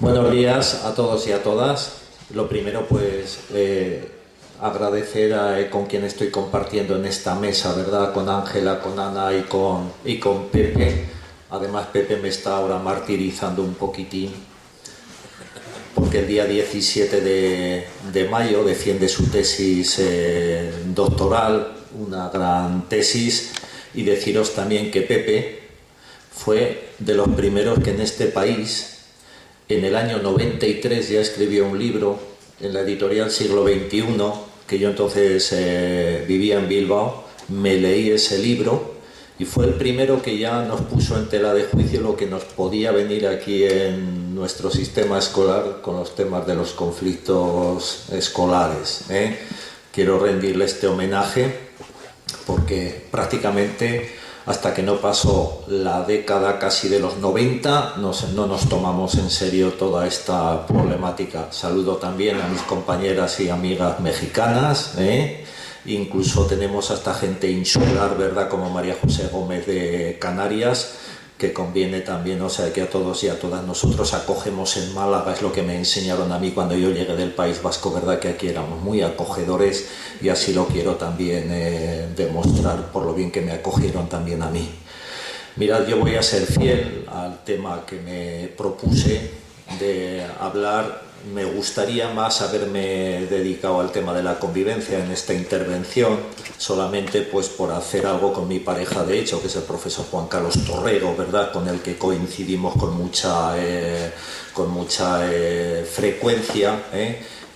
Buenos días a todos y a todas. Lo primero, pues, agradecer con quien estoy compartiendo en esta mesa, ¿verdad? Con Ángela, con Ana y con Pepe. Además, Pepe me está ahora martirizando un poquitín, porque el día 17 de mayo defiende su tesis doctoral, una gran tesis, y deciros también que Pepe fue de los primeros que en este país, en el año 93, ya escribió un libro en la editorial Siglo XXI, que yo entonces vivía en Bilbao, me leí ese libro y fue el primero que ya nos puso en tela de juicio lo que nos podía venir aquí en nuestro sistema escolar con los temas de los conflictos escolares. Quiero rendirle este homenaje porque prácticamente hasta que no pasó la década casi de los 90, no nos tomamos en serio toda esta problemática. Saludo también a mis compañeras y amigas mexicanas, incluso tenemos hasta gente insular, ¿verdad?, como María José Gómez de Canarias, que conviene también, o sea, que a todos y a todas nosotros acogemos en Málaga, es lo que me enseñaron a mí cuando yo llegué del País Vasco, ¿verdad?, que aquí éramos muy acogedores, y así lo quiero también demostrar por lo bien que me acogieron también a mí. Mirad, yo voy a ser fiel al tema que me propuse de hablar. Me gustaría más haberme dedicado al tema de la convivencia en esta intervención, solamente pues por hacer algo con mi pareja de hecho, que es el profesor Juan Carlos Torrego, ¿verdad?, con el que coincidimos con mucha frecuencia,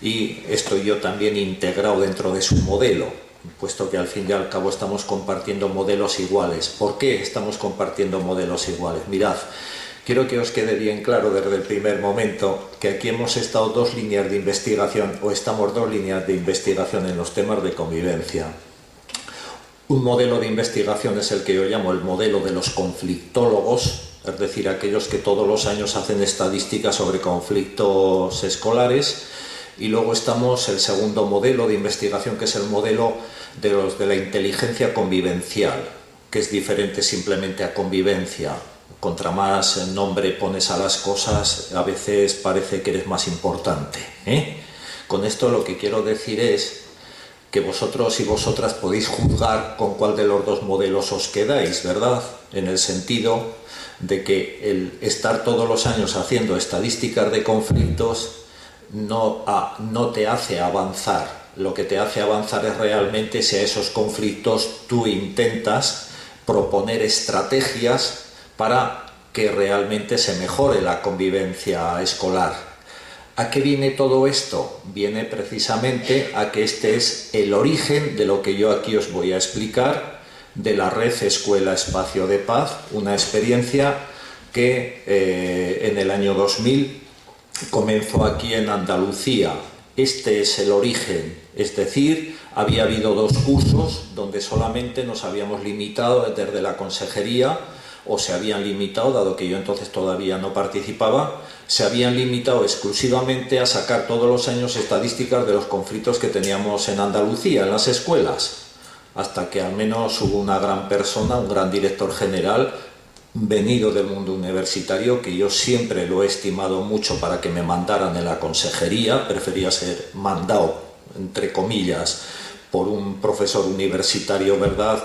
y estoy yo también integrado dentro de su modelo, puesto que al fin y al cabo estamos compartiendo modelos iguales. ¿Por qué estamos compartiendo modelos iguales? Mirad, quiero que os quede bien claro desde el primer momento que aquí hemos estado 2 líneas de investigación, o estamos 2 líneas de investigación en los temas de convivencia. Un modelo de investigación es el que yo llamo el modelo de los conflictólogos, es decir, aquellos que todos los años hacen estadísticas sobre conflictos escolares. Y luego estamos el segundo modelo de investigación, que es el modelo de los de la inteligencia convivencial, que es diferente simplemente a convivencia. Contra más nombre pones a las cosas, a veces parece que eres más importante, ¿eh? Con esto lo que quiero decir es que vosotros y vosotras podéis juzgar con cuál de los dos modelos os quedáis, ¿verdad? En el sentido de que el estar todos los años haciendo estadísticas de conflictos no te hace avanzar. Lo que te hace avanzar es realmente si a esos conflictos tú intentas proponer estrategias para que realmente se mejore la convivencia escolar. ¿A qué viene todo esto? Viene precisamente a que este es el origen de lo que yo aquí os voy a explicar, de la red Escuela Espacio de Paz, una experiencia que en el año 2000 comenzó aquí en Andalucía. Este es el origen, es decir, había habido 2 cursos donde solamente nos habíamos limitado desde la consejería, o se habían limitado, dado que yo entonces todavía no participaba, se habían limitado exclusivamente a sacar todos los años estadísticas de los conflictos que teníamos en Andalucía, en las escuelas, hasta que al menos hubo una gran persona, un gran director general, venido del mundo universitario, que yo siempre lo he estimado mucho para que me mandaran en la consejería. Prefería ser mandado, entre comillas, por un profesor universitario, ¿verdad?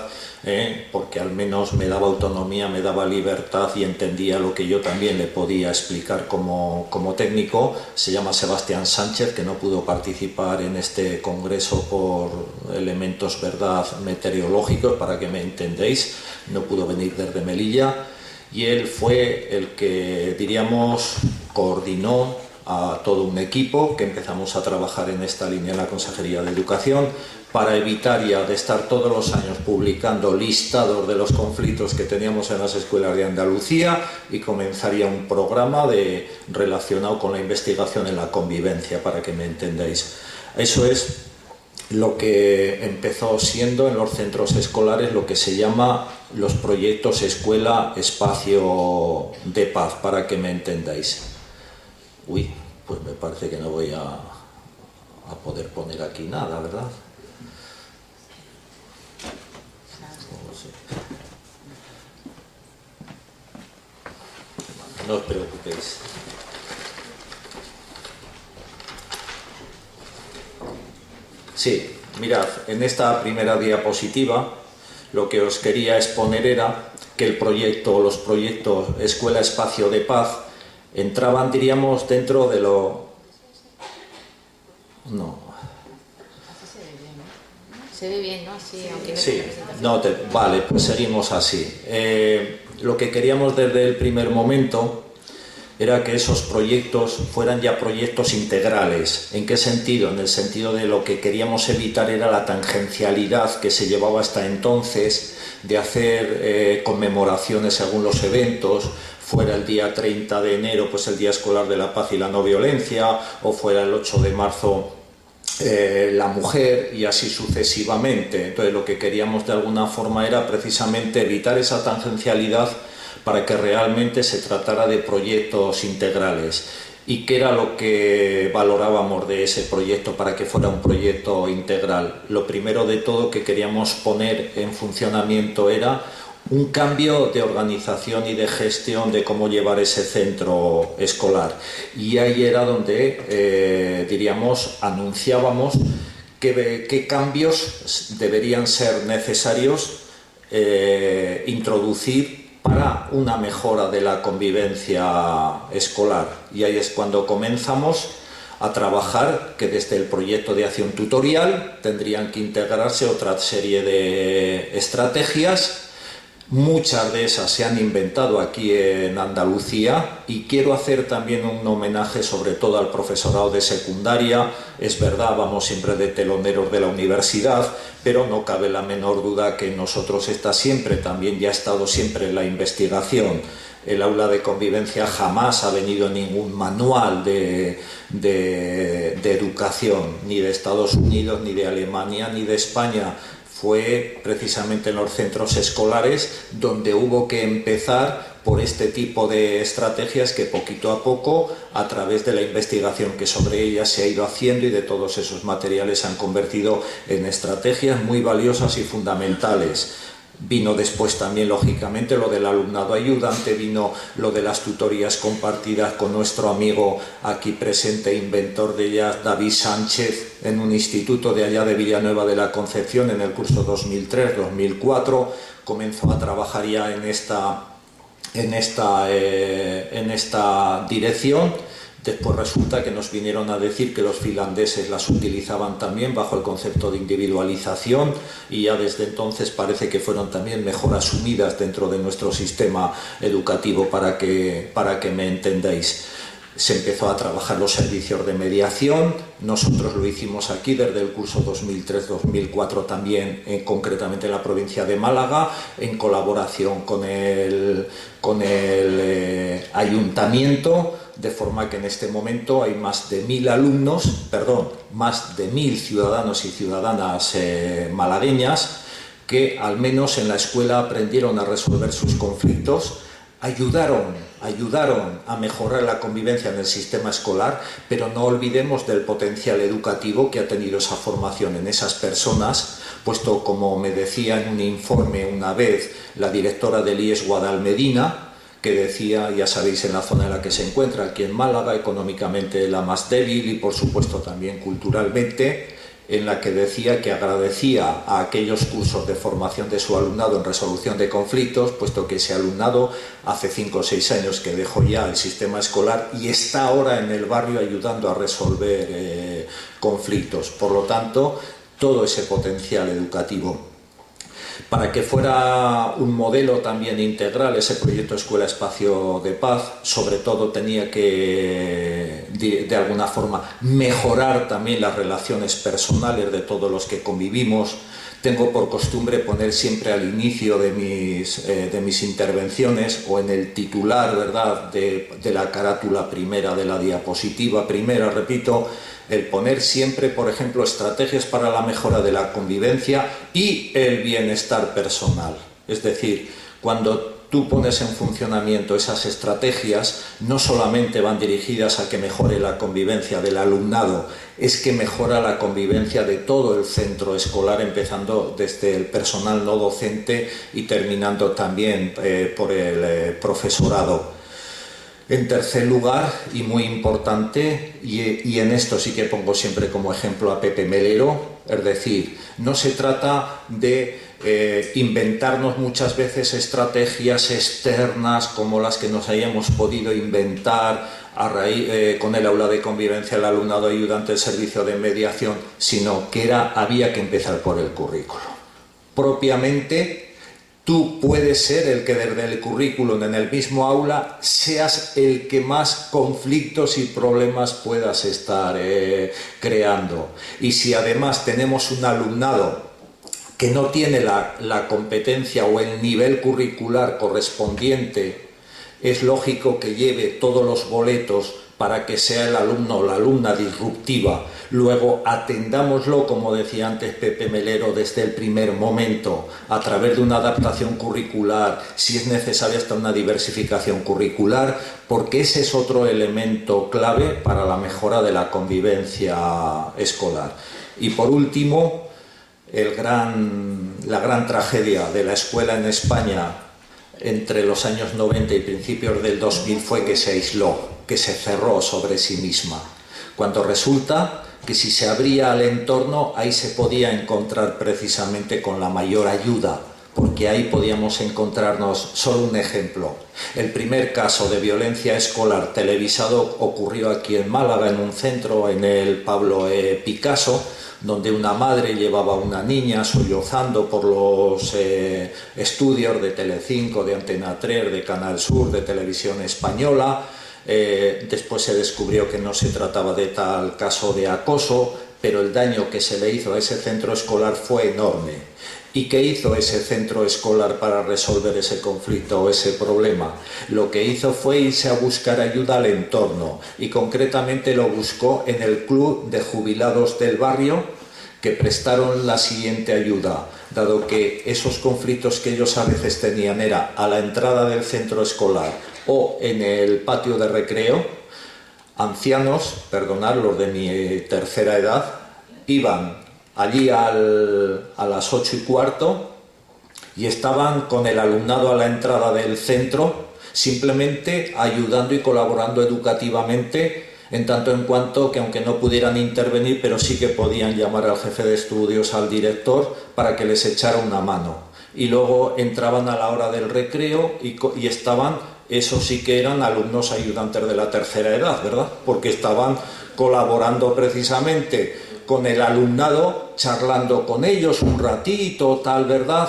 Porque al menos me daba autonomía, me daba libertad y entendía lo que yo también le podía explicar como técnico. Se llama Sebastián Sánchez, que no pudo participar en este congreso por elementos, ¿verdad?, meteorológicos, para que me entendéis, no pudo venir desde Melilla. Y él fue el que, diríamos, coordinó a todo un equipo que empezamos a trabajar en esta línea en la Consejería de Educación para evitar ya de estar todos los años publicando listados de los conflictos que teníamos en las escuelas de Andalucía, y comenzaría un programa relacionado con la investigación en la convivencia, para que me entendáis. Eso es lo que empezó siendo en los centros escolares lo que se llama los proyectos Escuela Espacio de Paz, para que me entendáis. Uy, pues me parece que no voy a poder poner aquí nada, ¿verdad? No os preocupéis. Sí, mirad, en esta primera diapositiva lo que os quería exponer era que los proyectos Escuela Espacio de Paz entraban, diríamos, dentro de lo... No. Se ve bien, ¿no? Sí, aunque no sí. Vale, pues seguimos así. Lo que queríamos desde el primer momento era que esos proyectos fueran ya proyectos integrales. ¿En qué sentido? En el sentido de lo que queríamos evitar era la tangencialidad que se llevaba hasta entonces de hacer conmemoraciones según los eventos, fuera el día 30 de enero, pues el Día Escolar de la Paz y la No Violencia, o fuera el 8 de marzo la mujer, y así sucesivamente. Entonces lo que queríamos de alguna forma era precisamente evitar esa tangencialidad para que realmente se tratara de proyectos integrales. ¿Y qué era lo que valorábamos de ese proyecto para que fuera un proyecto integral? Lo primero de todo que queríamos poner en funcionamiento era un cambio de organización y de gestión de cómo llevar ese centro escolar. Y ahí era donde, diríamos, anunciábamos qué cambios deberían ser necesarios introducir para una mejora de la convivencia escolar. Y ahí es cuando comenzamos a trabajar que desde el proyecto de acción tutorial tendrían que integrarse otra serie de estrategias. Muchas de esas se han inventado aquí en Andalucía, y quiero hacer también un homenaje sobre todo al profesorado de secundaria. Es verdad, vamos siempre de teloneros de la universidad, pero no cabe la menor duda que nosotros está siempre, también ya ha estado siempre en la investigación. El aula de convivencia jamás ha venido en ningún manual de educación, ni de Estados Unidos, ni de Alemania, ni de España. fue precisamente en los centros escolares donde hubo que empezar por este tipo de estrategias que poquito a poco, a través de la investigación que sobre ellas se ha ido haciendo y de todos esos materiales, se han convertido en estrategias muy valiosas y fundamentales. Vino después también, lógicamente, lo del alumnado ayudante, vino lo de las tutorías compartidas con nuestro amigo aquí presente, inventor de ellas, David Sánchez, en un instituto de allá de Villanueva de la Concepción, en el curso 2003-2004. Comenzó a trabajar ya en esta dirección. Después resulta que nos vinieron a decir que los finlandeses las utilizaban también bajo el concepto de individualización, y ya desde entonces parece que fueron también mejor asumidas dentro de nuestro sistema educativo, para que me entendáis. Se empezó a trabajar los servicios de mediación. Nosotros lo hicimos aquí desde el curso 2003-2004 también, concretamente en la provincia de Málaga, en colaboración con el ayuntamiento, de forma que en este momento hay más de 1.000 ciudadanos y ciudadanas malagueñas que al menos en la escuela aprendieron a resolver sus conflictos, ayudaron a mejorar la convivencia en el sistema escolar, pero no olvidemos del potencial educativo que ha tenido esa formación en esas personas, puesto, como me decía en un informe una vez la directora del IES Guadalmedina, que decía, ya sabéis, en la zona en la que se encuentra, aquí en Málaga, económicamente la más débil y por supuesto también culturalmente, en la que decía que agradecía a aquellos cursos de formación de su alumnado en resolución de conflictos, puesto que ese alumnado hace 5 o 6 años que dejó ya el sistema escolar y está ahora en el barrio ayudando a resolver conflictos. Por lo tanto, todo ese potencial educativo. Para que fuera un modelo también integral ese proyecto Escuela Espacio de Paz, sobre todo tenía que, de alguna forma, mejorar también las relaciones personales de todos los que convivimos. Tengo por costumbre poner siempre al inicio de mis intervenciones, o en el titular, ¿verdad?, de la carátula primera, de la diapositiva primera, repito, el poner siempre, por ejemplo, estrategias para la mejora de la convivencia y el bienestar personal. Es decir, cuando tú pones en funcionamiento esas estrategias, no solamente van dirigidas a que mejore la convivencia del alumnado, es que mejora la convivencia de todo el centro escolar, empezando desde el personal no docente y terminando también por el profesorado. En tercer lugar, y muy importante, y en esto sí que pongo siempre como ejemplo a Pepe Melero, es decir, no se trata de inventarnos muchas veces estrategias externas como las que nos hayamos podido inventar con el aula de convivencia, el alumnado ayudante, el servicio de mediación, sino que había que empezar por el currículo. Propiamente, tú puedes ser el que desde el currículum en el mismo aula seas el que más conflictos y problemas puedas estar creando. Y si además tenemos un alumnado que no tiene la competencia o el nivel curricular correspondiente, es lógico que lleve todos los boletos para que sea el alumno o la alumna disruptiva. Luego atendámoslo, como decía antes Pepe Melero, desde el primer momento, a través de una adaptación curricular, si es necesaria hasta una diversificación curricular, porque ese es otro elemento clave para la mejora de la convivencia escolar. Y por último, la gran tragedia de la escuela en España entre los años 90 y principios del 2000 fue que se aisló, que se cerró sobre sí misma, cuando resulta que si se abría al entorno, ahí se podía encontrar precisamente con la mayor ayuda, porque ahí podíamos encontrarnos. Solo un ejemplo: el primer caso de violencia escolar televisado ocurrió aquí en Málaga, en un centro, en el Pablo Picasso, donde una madre llevaba a una niña sollozando por los estudios de Telecinco, de Antena 3, de Canal Sur, de Televisión Española. Después se descubrió que no se trataba de tal caso de acoso, pero el daño que se le hizo a ese centro escolar fue enorme. ¿Y qué hizo ese centro escolar para resolver ese conflicto o ese problema? Lo que hizo fue irse a buscar ayuda al entorno, y concretamente lo buscó en el club de jubilados del barrio, que prestaron la siguiente ayuda, dado que esos conflictos que ellos a veces tenían era a la entrada del centro escolar o en el patio de recreo. Ancianos, perdonad, los de mi tercera edad, iban allí a las 8:15 y estaban con el alumnado a la entrada del centro, simplemente ayudando y colaborando educativamente, en tanto en cuanto que aunque no pudieran intervenir, pero sí que podían llamar al jefe de estudios, al director, para que les echara una mano. Y luego entraban a la hora del recreo y estaban, eso sí que eran alumnos ayudantes de la tercera edad, ¿verdad? Porque estaban colaborando precisamente con el alumnado, charlando con ellos un ratito, tal, ¿verdad?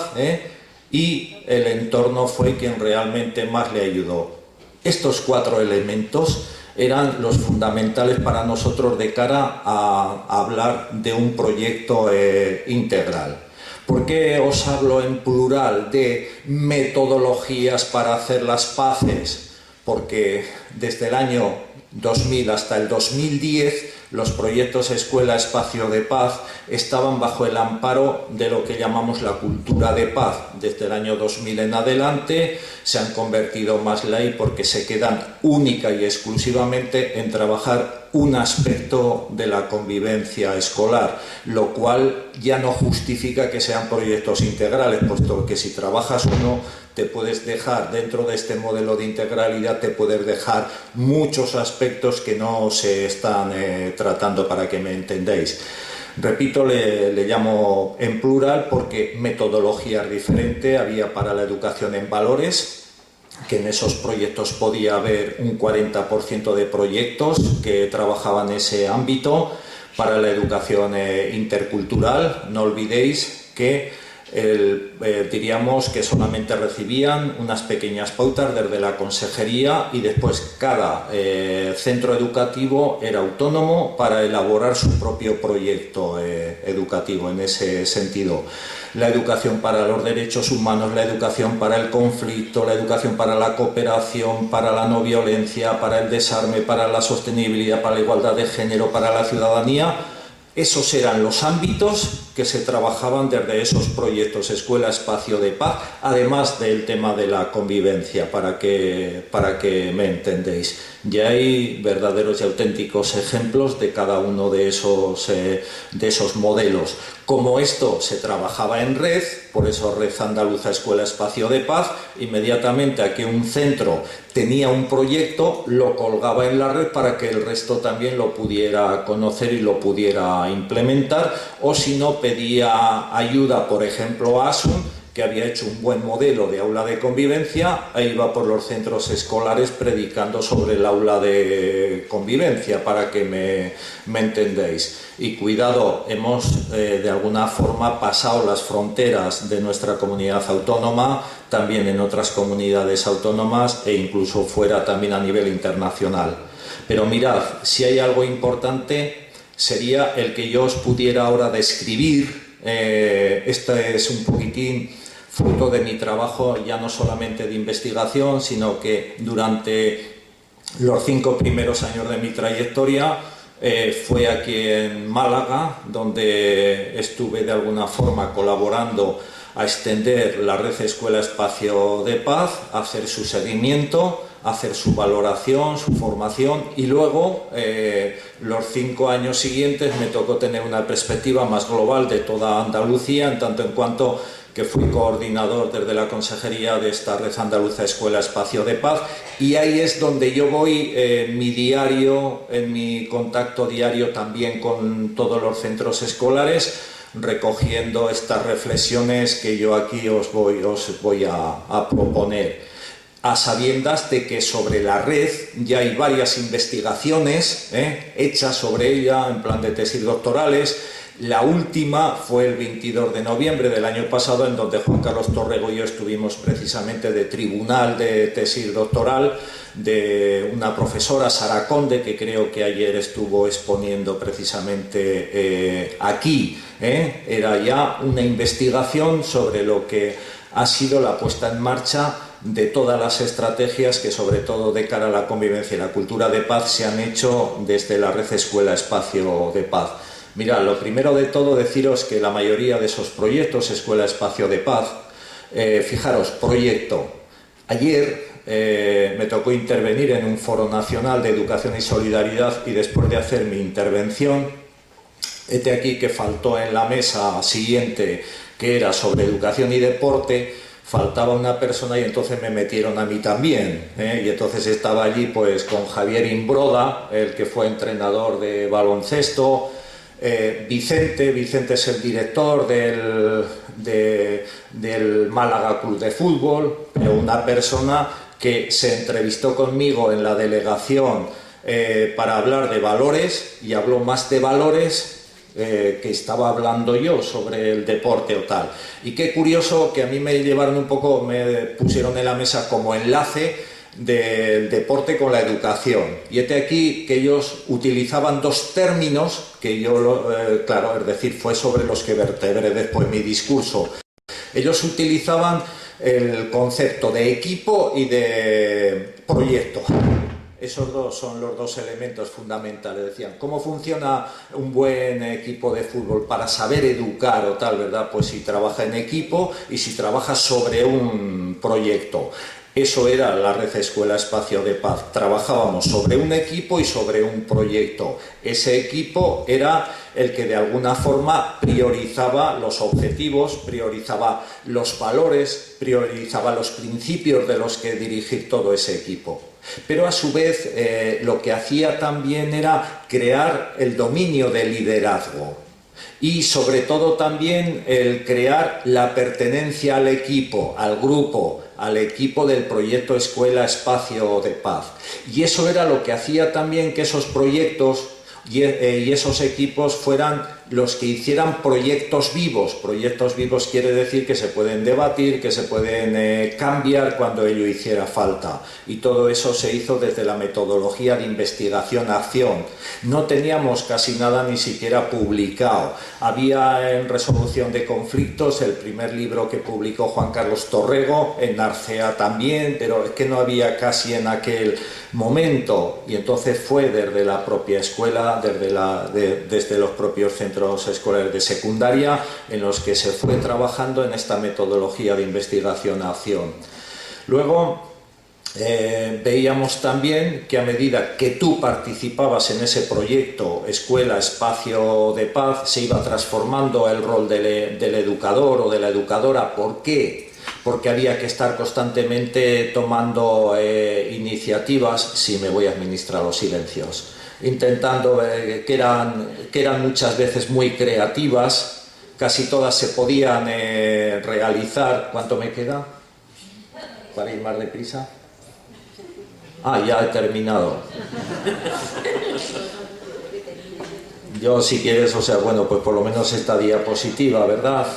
Y el entorno fue quien realmente más le ayudó. Estos 4 elementos eran los fundamentales para nosotros de cara a hablar de un proyecto integral. ¿Por qué os hablo en plural de metodologías para hacer las paces? Porque desde el año 2000 hasta el 2010 los proyectos Escuela Espacio de Paz estaban bajo el amparo de lo que llamamos la cultura de paz. Desde el año 2000 en adelante se han convertido más ley porque se quedan única y exclusivamente en trabajar un aspecto de la convivencia escolar, lo cual ya no justifica que sean proyectos integrales, puesto que si trabajas uno te puedes dejar, dentro de este modelo de integralidad, te puedes dejar muchos aspectos que no se están tratando, para que me entendáis. Repito, le llamo en plural porque metodología diferente había para la educación en valores, que en esos proyectos podía haber un 40% de proyectos que trabajaban ese ámbito. Para la educación intercultural, no olvidéis que diríamos que solamente recibían unas pequeñas pautas desde la consejería y después cada centro educativo era autónomo para elaborar su propio proyecto educativo en ese sentido. La educación para los derechos humanos, la educación para el conflicto, la educación para la cooperación, para la no violencia, para el desarme, para la sostenibilidad, para la igualdad de género, para la ciudadanía. Esos eran los ámbitos que se trabajaban desde esos proyectos Escuela Espacio de Paz, además del tema de la convivencia, para que me entendéis. Ya hay verdaderos y auténticos ejemplos de cada uno de esos modelos. Como esto se trabajaba en red, por eso Red Andaluza Escuela Espacio de Paz, inmediatamente a que un centro tenía un proyecto, lo colgaba en la red para que el resto también lo pudiera conocer y lo pudiera implementar, o si no, pedía ayuda, por ejemplo, a ASUN, que había hecho un buen modelo de aula de convivencia, e iba por los centros escolares predicando sobre el aula de convivencia, para que me entendéis. Y cuidado, hemos de alguna forma pasado las fronteras de nuestra comunidad autónoma, también en otras comunidades autónomas e incluso fuera también a nivel internacional. Pero mirad, si hay algo importante sería el que yo os pudiera ahora describir. Este es un poquitín fruto de mi trabajo, ya no solamente de investigación, sino que durante los 5 primeros años de mi trayectoria fue aquí en Málaga, donde estuve de alguna forma colaborando a extender la red Escuela Espacio de Paz, a hacer su seguimiento, a hacer su valoración, su formación, y luego los 5 años siguientes me tocó tener una perspectiva más global de toda Andalucía, en tanto en cuanto que fui coordinador desde la consejería de esta Red Andaluza Escuela Espacio de Paz, y ahí es donde yo voy mi diario, en mi contacto diario también con todos los centros escolares, recogiendo estas reflexiones que yo aquí os voy a proponer, a sabiendas de que sobre la red ya hay varias investigaciones hechas sobre ella en plan de tesis doctorales. La última fue el 22 de noviembre del año pasado, en donde Juan Carlos Torrego y yo estuvimos precisamente de tribunal de tesis doctoral de una profesora, Sara Conde, que creo que ayer estuvo exponiendo precisamente aquí. Era ya una investigación sobre lo que ha sido la puesta en marcha de todas las estrategias que, sobre todo de cara a la convivencia y la cultura de paz, se han hecho desde la Red Escuela Espacio de Paz. Mira, lo primero de todo deciros que la mayoría de esos proyectos, Escuela Espacio de Paz, fijaros, proyecto. Ayer me tocó intervenir en un foro nacional de educación y solidaridad y después de hacer mi intervención, hete aquí que faltó en la mesa siguiente, que era sobre educación y deporte, faltaba una persona y entonces me metieron a mí también, y entonces estaba allí pues con Javier Imbroda, el que fue entrenador de baloncesto, Vicente es el director del Málaga Club de Fútbol, pero una persona que se entrevistó conmigo en la delegación para hablar de valores y habló más de valores que estaba hablando yo sobre el deporte o tal. Y qué curioso que a mí me llevaron un poco, me pusieron en la mesa como enlace del deporte con la educación. Y este aquí que ellos utilizaban dos términos que yo, claro, es decir, fue sobre los que vertebré después mi discurso. Ellos utilizaban el concepto de equipo y de proyecto. Esos dos son los dos elementos fundamentales. Decían, ¿cómo funciona un buen equipo de fútbol para saber educar o tal, verdad? Pues si trabaja en equipo y si trabaja sobre un proyecto. Eso era la Red Escuela Espacio de Paz. Trabajábamos sobre un equipo y sobre un proyecto. Ese equipo era el que de alguna forma priorizaba los objetivos, priorizaba los valores, priorizaba los principios de los que dirigir todo ese equipo. Pero a su vez lo que hacía también era crear el dominio del liderazgo y sobre todo también el crear la pertenencia al equipo, al grupo, al equipo del proyecto Escuela Espacio de Paz. Y eso era lo que hacía también que esos proyectos y esos equipos fueran los que hicieran proyectos vivos. Proyectos vivos quiere decir que se pueden debatir, que se pueden cambiar cuando ello hiciera falta. Y todo eso se hizo desde la metodología de investigación-acción. No teníamos casi nada ni siquiera publicado. Había en Resolución de Conflictos el primer libro que publicó Juan Carlos Torrego, en Arcea también, pero es que no había casi en aquel momento. Y entonces fue desde la propia escuela, desde los propios centros escolares de secundaria, en los que se fue trabajando en esta metodología de investigación-acción. Luego veíamos también que a medida que tú participabas en ese proyecto Escuela Espacio de Paz, se iba transformando el rol del educador o de la educadora. ¿Por qué? Porque había que estar constantemente tomando iniciativas. Sí, me voy a administrar los silencios. Intentando, que eran muchas veces muy creativas, casi todas se podían realizar. ¿Cuánto me queda para ir más deprisa? Ah, ya he terminado. Yo, si quieres, o sea, bueno, pues por lo menos esta diapositiva, ¿verdad?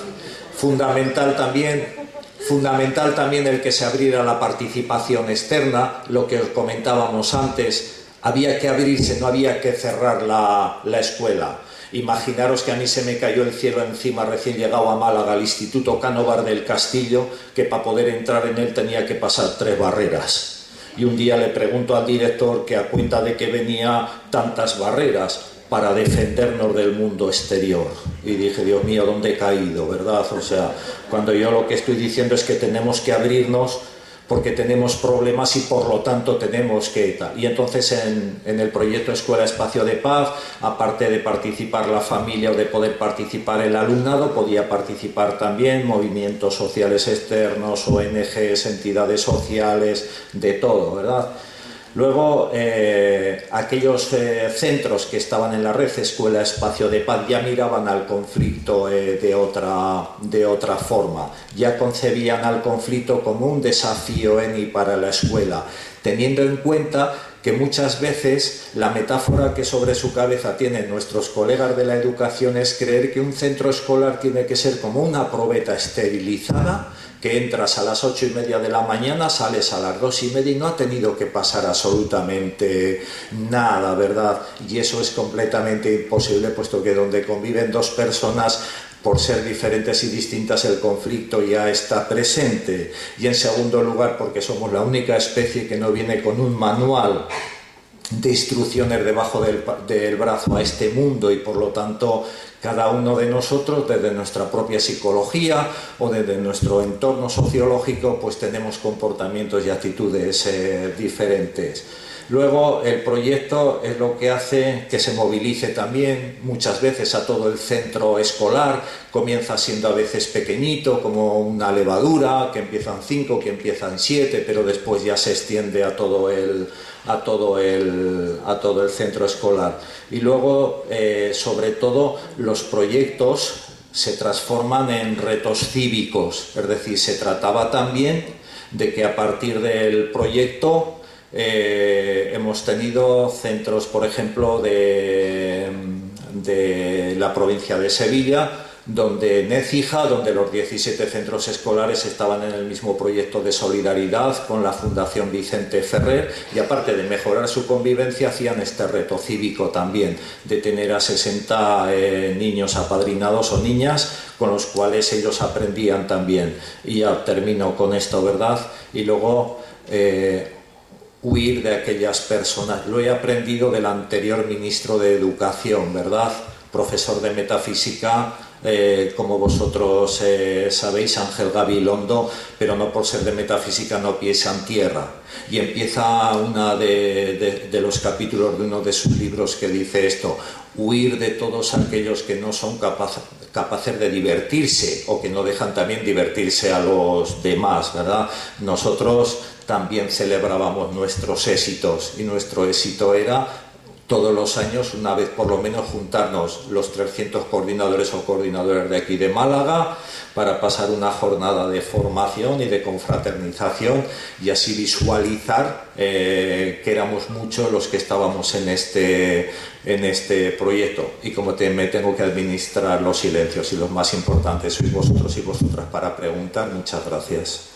Fundamental también el que se abriera la participación externa, lo que os comentábamos antes. Había que abrirse, no había que cerrar la escuela. Imaginaros que a mí se me cayó el cielo encima recién llegado a Málaga, al Instituto Cánovar del Castillo, que para poder entrar en él tenía que pasar 3 barreras. Y un día le pregunto al director que a cuenta de que venía tantas barreras para defendernos del mundo exterior. Y dije, Dios mío, ¿dónde he caído, verdad? O sea, cuando yo lo que estoy diciendo es que tenemos que abrirnos porque tenemos problemas y por lo tanto tenemos que... Y entonces en el proyecto Escuela Espacio de Paz, aparte de participar la familia o de poder participar el alumnado, podía participar también movimientos sociales externos, ONGs, entidades sociales, de todo, ¿verdad? Luego, aquellos centros que estaban en la red Escuela Espacio de Paz ya miraban al conflicto de otra forma, ya concebían al conflicto como un desafío para la escuela, teniendo en cuenta que muchas veces la metáfora que sobre su cabeza tienen nuestros colegas de la educación es creer que un centro escolar tiene que ser como una probeta esterilizada, que entras a las 8:30 de la mañana, sales a las 2:30 y no ha tenido que pasar absolutamente nada, ¿verdad? Y eso es completamente imposible, puesto que donde conviven dos personas, por ser diferentes y distintas, el conflicto ya está presente. Y en segundo lugar, porque somos la única especie que no viene con un manual de instrucciones debajo del brazo a este mundo, y por lo tanto cada uno de nosotros, desde nuestra propia psicología o desde nuestro entorno sociológico, pues tenemos comportamientos y actitudes diferentes. Luego el proyecto es lo que hace que se movilice también muchas veces a todo el centro escolar. Comienza siendo a veces pequeñito, como una levadura, que empiezan 5, que empiezan 7, pero después ya se extiende a todo el centro escolar. Y luego, sobre todo, los proyectos se transforman en retos cívicos, es decir, se trataba también de que a partir del proyecto hemos tenido centros, por ejemplo, de la provincia de Sevilla, donde en Écija, donde los 17 centros escolares estaban en el mismo proyecto de solidaridad con la Fundación Vicente Ferrer, y aparte de mejorar su convivencia hacían este reto cívico también, de tener a 60 niños apadrinados o niñas con los cuales ellos aprendían también. Y ya termino con esto, ¿verdad? Y luego huir de aquellas personas. Lo he aprendido del anterior ministro de Educación, ¿verdad? Profesor de metafísica, como vosotros sabéis, Ángel Gabilondo, pero no por ser de metafísica no piensa tierra. Y empieza uno de los capítulos de uno de sus libros que dice esto: huir de todos aquellos que no son capaces de divertirse o que no dejan también divertirse a los demás, ¿verdad? Nosotros también celebrábamos nuestros éxitos, y nuestro éxito era todos los años, una vez por lo menos, juntarnos los 300 coordinadores o coordinadoras de aquí de Málaga para pasar una jornada de formación y de confraternización, y así visualizar que éramos muchos los que estábamos en este proyecto. Y como me tengo que administrar los silencios, y los más importantes sois vosotros y vosotras para preguntar, muchas gracias.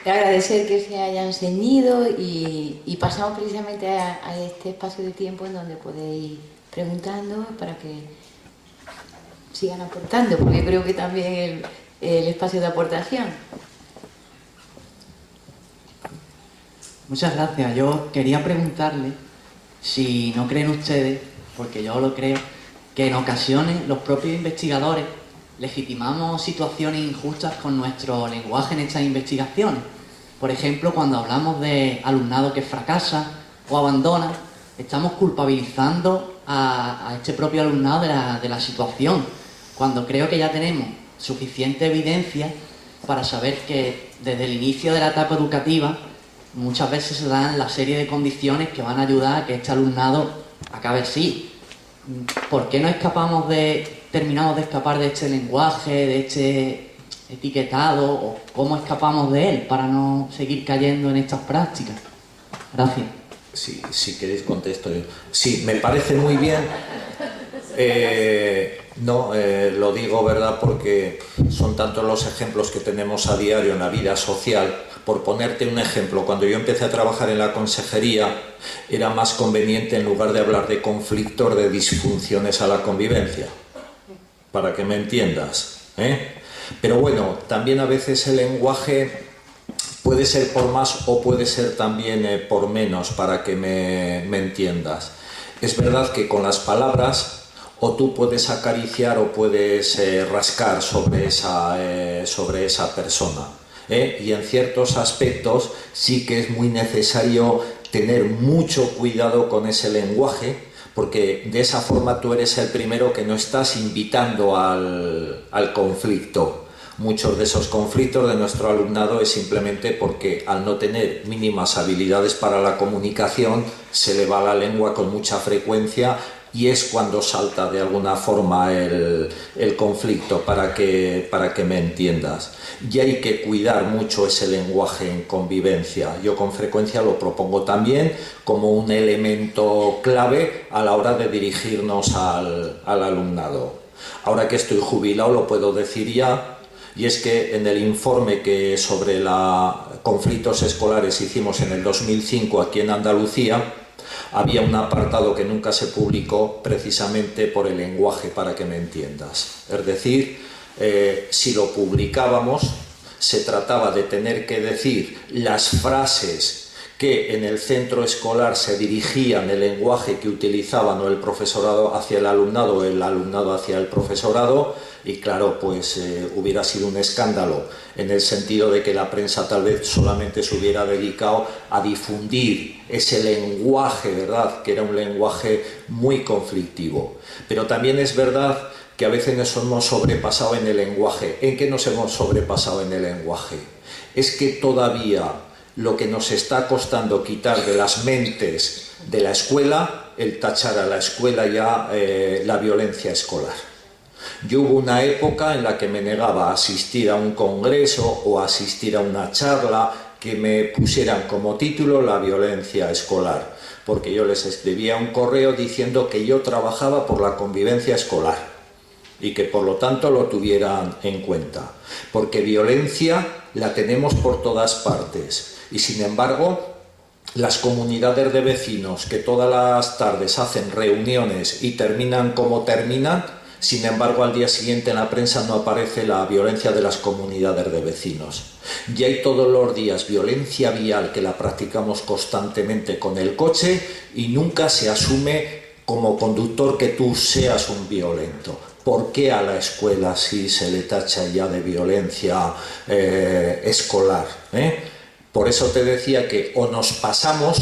Agradecer que se hayan ceñido y pasamos precisamente a este espacio de tiempo en donde podéis preguntando para que sigan aportando, porque creo que también el espacio de aportación. Muchas gracias. Yo quería preguntarle si no creen ustedes, porque yo lo creo, que en ocasiones los propios investigadores legitimamos situaciones injustas con nuestro lenguaje en estas investigaciones. Por ejemplo, cuando hablamos de alumnado que fracasa o abandona, estamos culpabilizando a este propio alumnado de la situación, cuando creo que ya tenemos suficiente evidencia para saber que desde el inicio de la etapa educativa muchas veces se dan la serie de condiciones que van a ayudar a que este alumnado acabe así. ¿Por qué no terminamos de escapar de este lenguaje, de este etiquetado, o cómo escapamos de él para no seguir cayendo en estas prácticas? Gracias. Sí, si queréis contesto yo. Sí, me parece muy bien. Lo digo, ¿verdad?, porque son tantos los ejemplos que tenemos a diario en la vida social. Por ponerte un ejemplo, cuando yo empecé a trabajar en la consejería, era más conveniente, en lugar de hablar de conflictos, de disfunciones a la convivencia, para que me entiendas, ¿eh? Pero bueno, también a veces el lenguaje puede ser por más o puede ser también por menos, para que me entiendas. Es verdad que con las palabras o tú puedes acariciar o puedes rascar sobre esa persona, y en ciertos aspectos sí que es muy necesario tener mucho cuidado con ese lenguaje, porque de esa forma tú eres el primero que no estás invitando al conflicto. Muchos de esos conflictos de nuestro alumnado es simplemente porque, al no tener mínimas habilidades para la comunicación, se le va la lengua con mucha frecuencia, y es cuando salta de alguna forma el conflicto, para que me entiendas. Y hay que cuidar mucho ese lenguaje en convivencia. Yo con frecuencia lo propongo también como un elemento clave a la hora de dirigirnos al alumnado. Ahora que estoy jubilado lo puedo decir ya, y es que en el informe que sobre conflictos escolares hicimos en el 2005 aquí en Andalucía, había un apartado que nunca se publicó precisamente por el lenguaje, para que me entiendas. Es decir, si lo publicábamos, se trataba de tener que decir las frases que en el centro escolar se dirigían, el lenguaje que utilizaban o el profesorado hacia el alumnado o el alumnado hacia el profesorado, y claro, pues hubiera sido un escándalo en el sentido de que la prensa tal vez solamente se hubiera dedicado a difundir ese lenguaje, ¿verdad?, que era un lenguaje muy conflictivo. Pero también es verdad que a veces nos hemos sobrepasado en el lenguaje. ¿En qué nos hemos sobrepasado en el lenguaje? Es que todavía lo que nos está costando quitar de las mentes de la escuela, el tachar a la escuela ya la violencia escolar. Yo hubo una época en la que me negaba a asistir a un congreso o a asistir a una charla que me pusieran como título la violencia escolar, porque yo les escribía un correo diciendo que yo trabajaba por la convivencia escolar y que por lo tanto lo tuvieran en cuenta, porque violencia la tenemos por todas partes. Y sin embargo, las comunidades de vecinos que todas las tardes hacen reuniones y terminan como terminan, sin embargo al día siguiente en la prensa no aparece la violencia de las comunidades de vecinos. Y hay todos los días violencia vial que la practicamos constantemente con el coche y nunca se asume como conductor que tú seas un violento. ¿Por qué a la escuela sí se le tacha ya de violencia escolar? Por eso te decía que o nos pasamos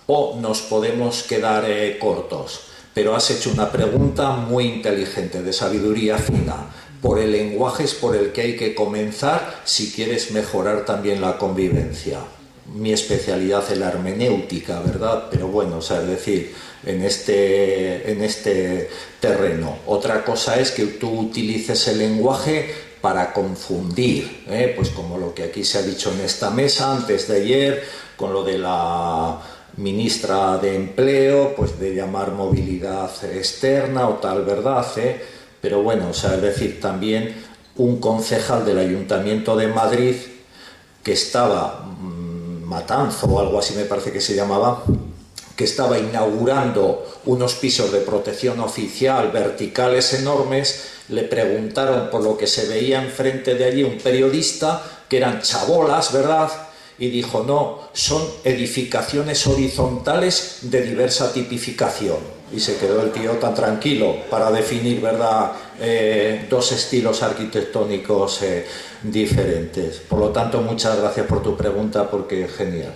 o nos podemos quedar cortos. Pero has hecho una pregunta muy inteligente, de sabiduría fina. Por el lenguaje es por el que hay que comenzar si quieres mejorar también la convivencia. Mi especialidad es la hermenéutica, ¿verdad? Pero bueno, o sea, es decir, en este terreno. Otra cosa es que tú utilices el lenguaje para confundir, pues como lo que aquí se ha dicho en esta mesa antes de ayer, con lo de la ministra de Empleo, pues de llamar movilidad externa o tal, ¿verdad? Pero bueno, o sea, es decir, también un concejal del Ayuntamiento de Madrid que estaba, Matanzo o algo así me parece que se llamaba, que estaba inaugurando unos pisos de protección oficial verticales enormes, le preguntaron por lo que se veía enfrente de allí un periodista, que eran chabolas, ¿verdad? Y dijo, no, son edificaciones horizontales de diversa tipificación. Y se quedó el tío tan tranquilo para definir, ¿verdad?, dos estilos arquitectónicos diferentes. Por lo tanto, muchas gracias por tu pregunta, porque es genial.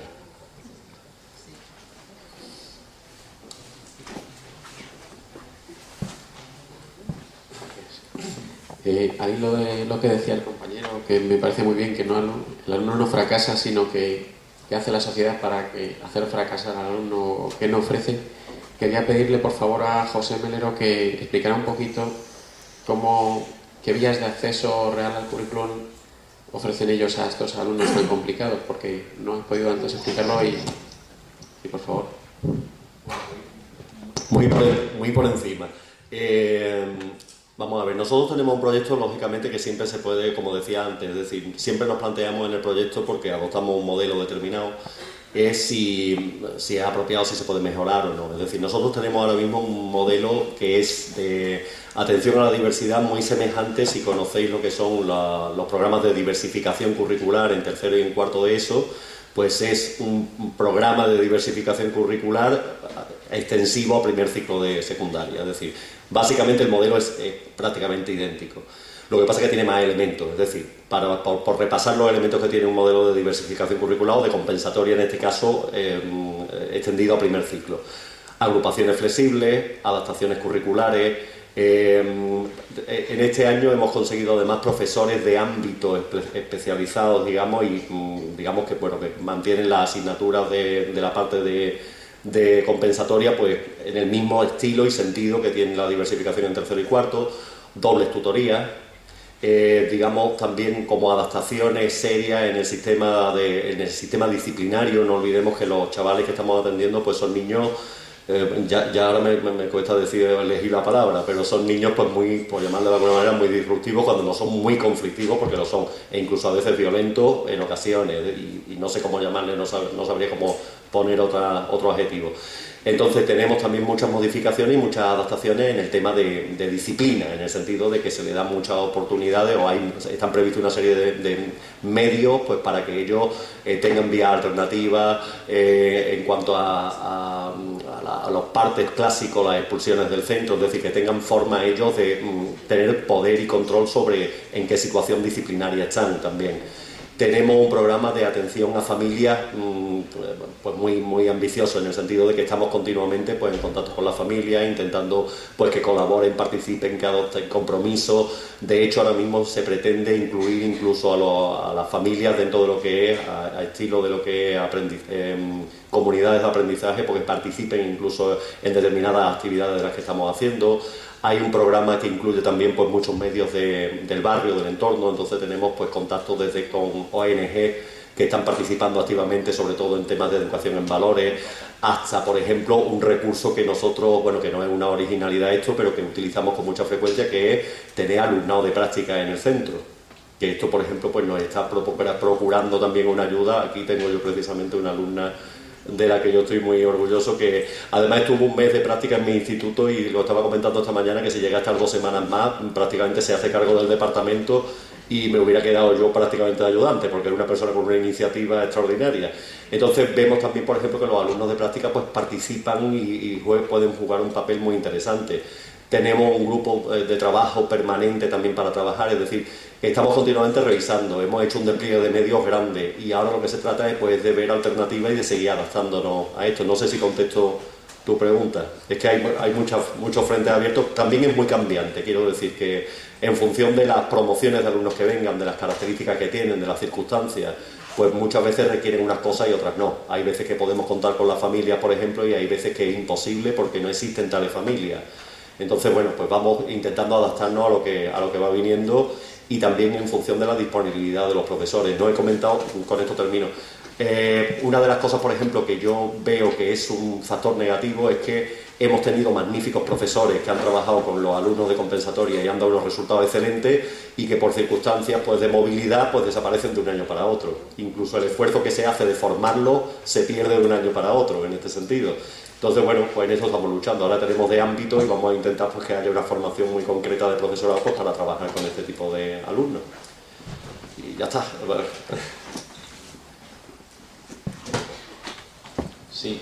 Ahí lo que decía el compañero, que me parece muy bien, que no, el alumno no fracasa, sino que hace la sociedad para hacer fracasar al alumno que no ofrece. Quería pedirle por favor a José Melero que explicara un poquito qué vías de acceso real al currículum ofrecen ellos a estos alumnos tan complicados, porque no he podido antes explicarlo y por favor. Muy por encima. Vamos a ver, nosotros tenemos un proyecto, lógicamente, que siempre se puede, como decía antes, es decir, siempre nos planteamos en el proyecto, porque adoptamos un modelo determinado, es si es apropiado, si se puede mejorar o no. Es decir, nosotros tenemos ahora mismo un modelo que es de atención a la diversidad muy semejante, si conocéis lo que son los programas de diversificación curricular en tercero y en cuarto de ESO, pues es un programa de diversificación curricular extensivo a primer ciclo de secundaria. Es decir, básicamente el modelo es prácticamente idéntico. Lo que pasa es que tiene más elementos, es decir, por repasar los elementos que tiene un modelo de diversificación curricular o de compensatoria, en este caso, extendido a primer ciclo. Agrupaciones flexibles, adaptaciones curriculares. En este año hemos conseguido además profesores de ámbitos especializados, digamos, y digamos que, bueno, que mantienen las asignaturas de la parte de compensatoria, pues en el mismo estilo y sentido que tiene la diversificación en tercero y cuarto, dobles tutorías, digamos también como adaptaciones serias en el sistema disciplinario. No olvidemos que los chavales que estamos atendiendo pues son niños, ya ahora me cuesta elegir la palabra, pero son niños pues muy, por llamarlo de alguna manera, muy disruptivos, cuando no son muy conflictivos, porque lo son, e incluso a veces violentos en ocasiones, y no sé cómo llamarle, no sabría poner otro adjetivo. Entonces tenemos también muchas modificaciones y muchas adaptaciones en el tema de disciplina, en el sentido de que se le dan muchas oportunidades o están previstos una serie de medios pues para que ellos tengan vías alternativas en cuanto a los partes clásicos, las expulsiones del centro, es decir, que tengan forma ellos de tener poder y control sobre en qué situación disciplinaria están también. Tenemos un programa de atención a familias pues muy ambicioso, en el sentido de que estamos continuamente pues, en contacto con las familias, intentando pues, que colaboren, participen, que adopten compromisos. De hecho, ahora mismo se pretende incluir incluso a las familias dentro de lo que es, a estilo de lo que es comunidades de aprendizaje, porque participen incluso en determinadas actividades de las que estamos haciendo. Hay un programa que incluye también pues, muchos medios del barrio, del entorno, entonces tenemos pues, contactos desde con ONG que están participando activamente, sobre todo en temas de educación en valores, hasta, por ejemplo, un recurso que nosotros, bueno, que no es una originalidad esto, pero que utilizamos con mucha frecuencia, que es tener alumnado de práctica en el centro. Que esto, por ejemplo, pues nos está procurando también una ayuda. Aquí tengo yo precisamente una alumna de la que yo estoy muy orgulloso, que además estuvo un mes de práctica en mi instituto y lo estaba comentando esta mañana, que si llega a estar 2 semanas más, prácticamente se hace cargo del departamento y me hubiera quedado yo prácticamente de ayudante, porque era una persona con una iniciativa extraordinaria. Entonces vemos también, por ejemplo, que los alumnos de práctica pues participan y pueden jugar un papel muy interesante. Tenemos un grupo de trabajo permanente también para trabajar, es decir, estamos continuamente revisando, hemos hecho un despliegue de medios grande y ahora lo que se trata es pues, de ver alternativas y de seguir adaptándonos a esto. No sé si contesto tu pregunta, es que hay muchos frentes abiertos, también es muy cambiante, quiero decir que en función de las promociones de alumnos que vengan, de las características que tienen, de las circunstancias, pues muchas veces requieren unas cosas y otras no. Hay veces que podemos contar con las familias, por ejemplo, y hay veces que es imposible porque no existen tales familias. Entonces, bueno, pues vamos intentando adaptarnos a lo que va viniendo y también en función de la disponibilidad de los profesores. No he comentado, con esto termino, una de las cosas, por ejemplo, que yo veo que es un factor negativo es que hemos tenido magníficos profesores que han trabajado con los alumnos de compensatoria y han dado unos resultados excelentes y que por circunstancias pues, de movilidad pues, desaparecen de un año para otro. Incluso el esfuerzo que se hace de formarlo se pierde de un año para otro en este sentido. Entonces, bueno, pues en eso estamos luchando. Ahora tenemos de ámbito y vamos a intentar pues, que haya una formación muy concreta de profesorado pues, para trabajar con este tipo de alumnos. Y ya está. Sí,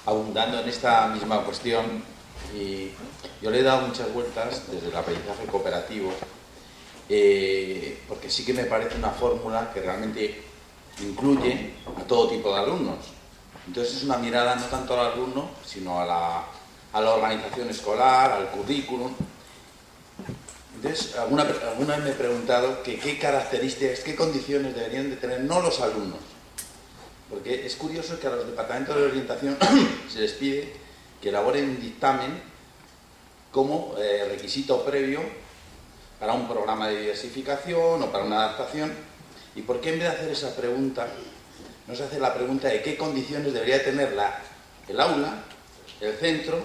abundando en esta misma cuestión, yo le he dado muchas vueltas desde el aprendizaje cooperativo, porque sí que me parece una fórmula que realmente incluye a todo tipo de alumnos. Entonces es una mirada no tanto al alumno, sino a la organización escolar, al currículum. Entonces, alguna vez me he preguntado qué características, qué condiciones deberían de tener no los alumnos. Porque es curioso que a los departamentos de orientación se les pide que elaboren un dictamen como requisito previo para un programa de diversificación o para una adaptación. ¿Y por qué en vez de hacer esa pregunta, no se hace la pregunta de qué condiciones debería tener el aula, el centro,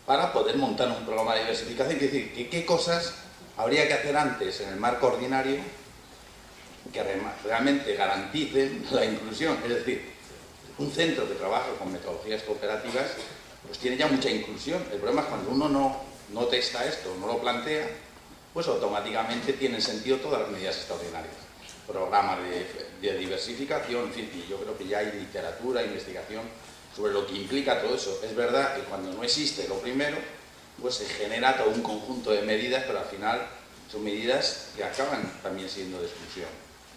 para poder montar un programa de diversificación? Es decir, qué cosas habría que hacer antes en el marco ordinario que realmente garanticen la inclusión. Es decir, un centro que trabaja con metodologías cooperativas pues tiene ya mucha inclusión. El problema es cuando uno no testa esto, no lo plantea, pues automáticamente tienen sentido todas las medidas extraordinarias. Programas de diversificación, en fin, y yo creo que ya hay literatura, investigación sobre lo que implica todo eso. Es verdad que cuando no existe lo primero, pues se genera todo un conjunto de medidas, pero al final son medidas que acaban también siendo de exclusión.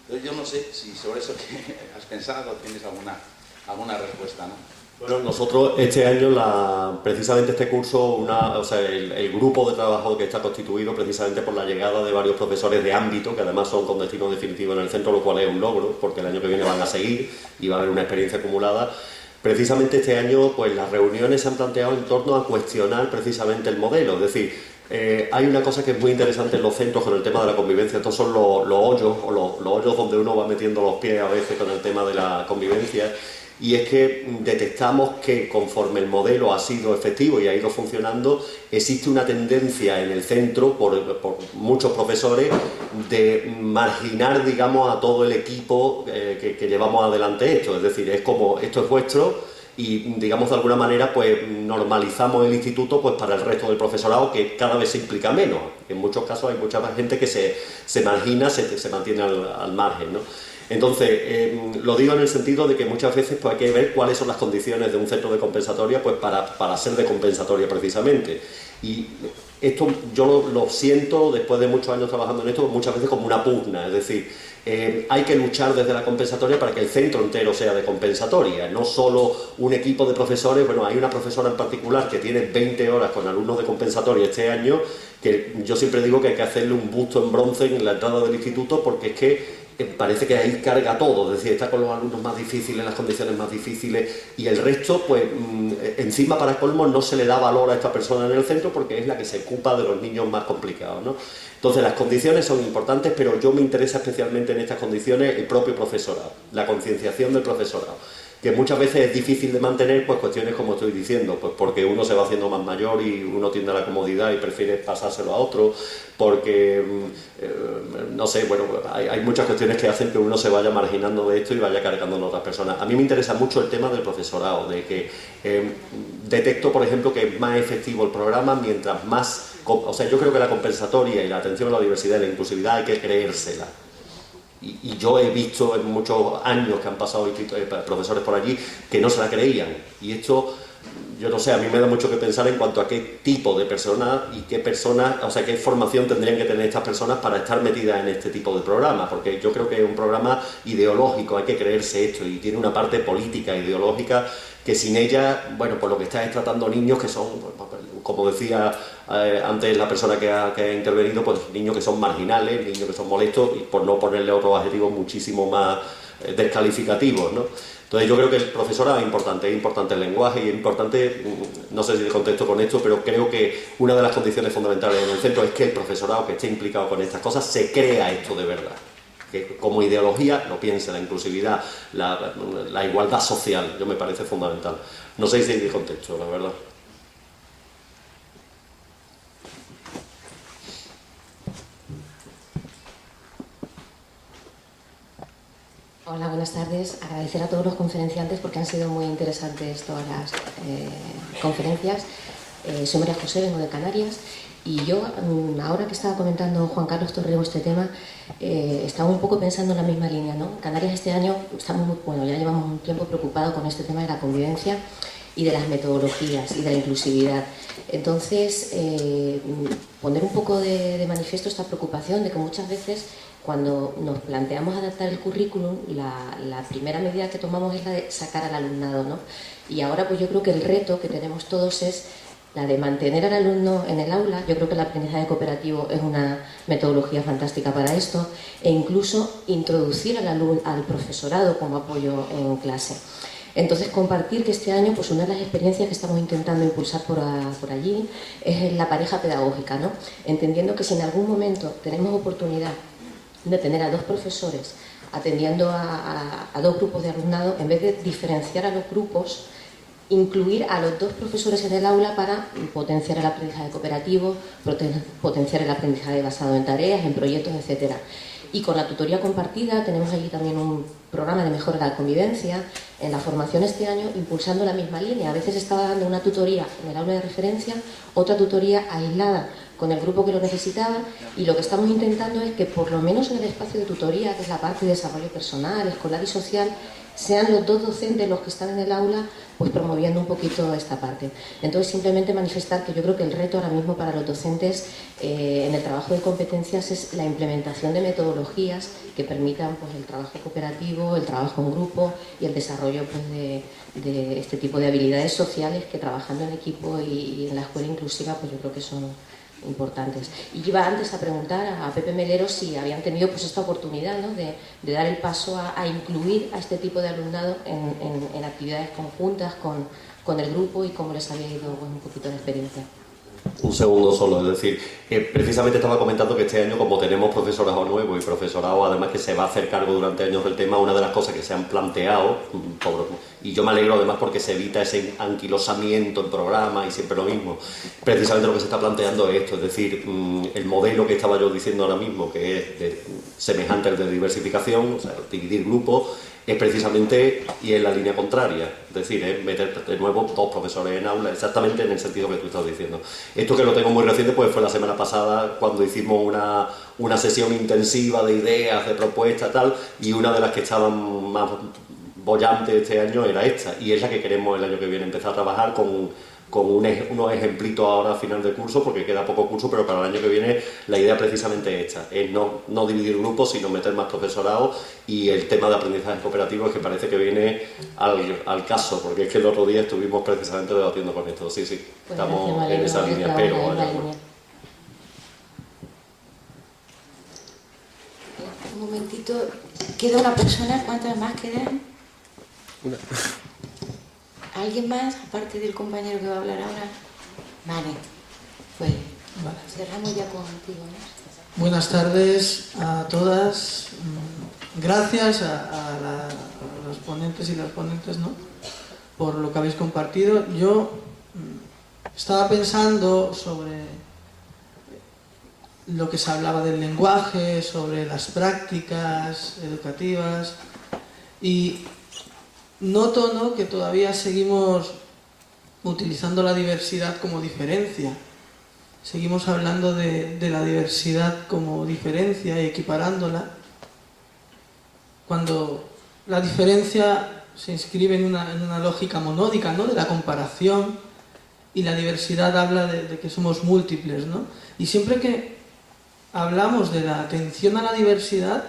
Entonces yo no sé si sobre eso que has pensado tienes alguna respuesta, ¿no? Bueno, nosotros este año, precisamente este curso, el grupo de trabajo que está constituido precisamente por la llegada de varios profesores de ámbito, que además son con destino definitivo en el centro, lo cual es un logro, porque el año que viene van a seguir y va a haber una experiencia acumulada. Precisamente este año, pues las reuniones se han planteado en torno a cuestionar precisamente el modelo, es decir, hay una cosa que es muy interesante en los centros con el tema de la convivencia. Estos son los hoyos, o los hoyos donde uno va metiendo los pies a veces con el tema de la convivencia. Y es que detectamos que conforme el modelo ha sido efectivo y ha ido funcionando, existe una tendencia en el centro, por muchos profesores, de marginar, digamos, a todo el equipo que llevamos adelante esto. Es decir, es como, esto es vuestro, y, digamos, de alguna manera, pues normalizamos el instituto pues para el resto del profesorado, que cada vez se implica menos. En muchos casos hay mucha más gente que se margina, se mantiene al margen, ¿no? Entonces, lo digo en el sentido de que muchas veces pues, hay que ver cuáles son las condiciones de un centro de compensatoria pues, para ser de compensatoria precisamente. Y esto yo lo siento, después de muchos años trabajando en esto, muchas veces como una pugna, es decir, hay que luchar desde la compensatoria para que el centro entero sea de compensatoria, no solo un equipo de profesores. Bueno, hay una profesora en particular que tiene 20 horas con alumnos de compensatoria este año, que yo siempre digo que hay que hacerle un busto en bronce en la entrada del instituto, porque es que parece que ahí carga todo, es decir, está con los alumnos más difíciles, las condiciones más difíciles, y el resto, pues encima para colmo no se le da valor a esta persona en el centro porque es la que se ocupa de los niños más complicados, ¿no? Entonces las condiciones son importantes, pero yo me interesa especialmente en estas condiciones el propio profesorado, la concienciación del profesorado, que muchas veces es difícil de mantener, pues cuestiones como estoy diciendo, pues porque uno se va haciendo más mayor y uno tiende a la comodidad y prefiere pasárselo a otro, porque, no sé, bueno, hay muchas cuestiones que hacen que uno se vaya marginando de esto y vaya cargando en otras personas. A mí me interesa mucho el tema del profesorado, de que detecto, por ejemplo, que es más efectivo el programa mientras más, o sea, yo creo que la compensatoria y la atención a la diversidad y la inclusividad hay que creérsela. Y yo he visto en muchos años que han pasado profesores por allí que no se la creían. Y esto, yo no sé, a mí me da mucho que pensar en cuanto a qué tipo de personas y qué personas, o sea, qué formación tendrían que tener estas personas para estar metidas en este tipo de programas. Porque yo creo que es un programa ideológico, hay que creerse esto, y tiene una parte política, ideológica, que sin ella, bueno, pues lo que está es tratando niños que son, como decía antes la persona que ha intervenido, pues niños que son marginales, niños que son molestos, y por no ponerle otros adjetivos muchísimo más descalificativos, ¿no? Entonces yo creo que el profesorado es importante el lenguaje, y es importante, no sé si de contexto con esto, pero creo que una de las condiciones fundamentales en el centro es que el profesorado que esté implicado con estas cosas se crea esto de verdad. Que como ideología lo piense, la inclusividad, la igualdad social, yo me parece fundamental. No sé si hay de contexto, la verdad. Hola, buenas tardes. Agradecer a todos los conferenciantes porque han sido muy interesantes todas las conferencias. Soy María José, vengo de Canarias, y yo, ahora que estaba comentando Juan Carlos Torrego este tema, estaba un poco pensando en la misma línea, ¿no? Canarias este año estamos ya llevamos un tiempo preocupados con este tema de la convivencia y de las metodologías y de la inclusividad. Entonces, poner un poco de manifiesto esta preocupación de que muchas veces, cuando nos planteamos adaptar el currículum, la primera medida que tomamos es la de sacar al alumnado, ¿no? Y ahora pues yo creo que el reto que tenemos todos es la de mantener al alumno en el aula. Yo creo que el aprendizaje cooperativo es una metodología fantástica para esto, e incluso introducir al profesorado como apoyo en clase. Entonces, compartir que este año, pues una de las experiencias que estamos intentando impulsar por allí es la pareja pedagógica, ¿no? Entendiendo que si en algún momento tenemos oportunidad de tener a dos profesores atendiendo a dos grupos de alumnado, en vez de diferenciar a los grupos, incluir a los dos profesores en el aula para potenciar el aprendizaje cooperativo, potenciar el aprendizaje basado en tareas, en proyectos, etc. Y con la tutoría compartida tenemos allí también un programa de mejora de la convivencia. En la formación este año, impulsando la misma línea. A veces estaba dando una tutoría en el aula de referencia, otra tutoría aislada con el grupo que lo necesitaba, y lo que estamos intentando es que por lo menos en el espacio de tutoría, que es la parte de desarrollo personal, escolar y social, sean los dos docentes los que están en el aula pues promoviendo un poquito esta parte. Entonces, simplemente manifestar que yo creo que el reto ahora mismo para los docentes en el trabajo de competencias es la implementación de metodologías que permitan pues el trabajo cooperativo, el trabajo en grupo y el desarrollo pues de este tipo de habilidades sociales que, trabajando en equipo y en la escuela inclusiva, pues yo creo que son importantes. Y iba antes a preguntar a Pepe Melero si habían tenido pues esta oportunidad, ¿no?, de dar el paso a incluir a este tipo de alumnado en actividades conjuntas con el grupo, y cómo les había ido pues un poquito de experiencia. Un segundo solo, es decir, precisamente estaba comentando que este año, como tenemos profesorado nuevo y profesorado además que se va a hacer cargo durante años del tema, una de las cosas que se han planteado, y yo me alegro además porque se evita ese anquilosamiento en programa y siempre lo mismo, precisamente lo que se está planteando es esto, es decir, el modelo que estaba yo diciendo ahora mismo, que es semejante al de diversificación, o sea, dividir grupos, es precisamente y en la línea contraria, es decir, es meter de nuevo dos profesores en aula, exactamente en el sentido que tú estás diciendo. Esto que lo tengo muy reciente, pues fue la semana pasada cuando hicimos una sesión intensiva de ideas, de propuestas, tal, y una de las que estaban más bollantes este año era esta, y es la que queremos el año que viene empezar a trabajar con unos ejemplitos ahora a final de curso, porque queda poco curso, pero para el año que viene la idea precisamente es esta, es no dividir grupos, sino meter más profesorado, y el tema de aprendizaje cooperativo es que parece que viene al caso, porque es que el otro día estuvimos precisamente debatiendo con esto. Sí, sí, pues estamos en esa línea, pero un momentito, queda una persona, ¿cuántas más quedan? Una. ¿Alguien más, aparte del compañero que va a hablar ahora? Vale, pues cerramos ya contigo, ¿no? Buenas tardes a todas. Gracias a los ponentes y las ponentes, ¿no?, por lo que habéis compartido. Yo estaba pensando sobre lo que se hablaba del lenguaje, sobre las prácticas educativas, y noto, ¿no?, que todavía seguimos utilizando la diversidad como diferencia. Seguimos hablando de la diversidad como diferencia y equiparándola, cuando la diferencia se inscribe en una lógica monódica, ¿no?, de la comparación, y la diversidad habla de que somos múltiples, ¿no? Y siempre que hablamos de la atención a la diversidad,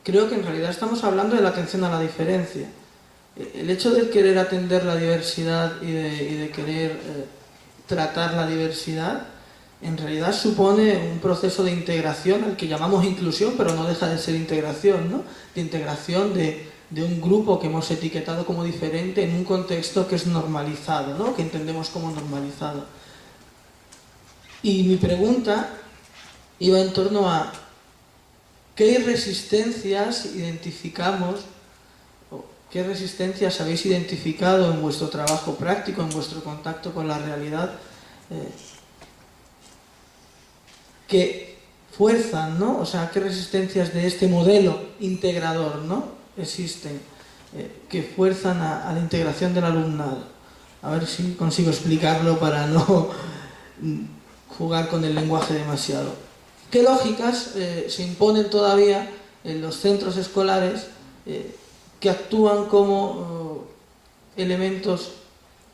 creo que en realidad estamos hablando de la atención a la diferencia. El hecho de querer atender la diversidad y de querer tratar la diversidad, en realidad supone un proceso de integración al que llamamos inclusión, pero no deja de ser integración, ¿no? De integración de un grupo que hemos etiquetado como diferente en un contexto que es normalizado, ¿no?, que entendemos como normalizado. Y mi pregunta iba en torno a ¿qué resistencias identificamos, o qué resistencias habéis identificado en vuestro trabajo práctico, en vuestro contacto con la realidad, que fuerzan, ¿no? O sea, qué resistencias de este modelo integrador, ¿no?, existen, que fuerzan a la integración del alumnado? A ver si consigo explicarlo para no jugar con el lenguaje demasiado. ¿Qué lógicas se imponen todavía en los centros escolares que actúan como elementos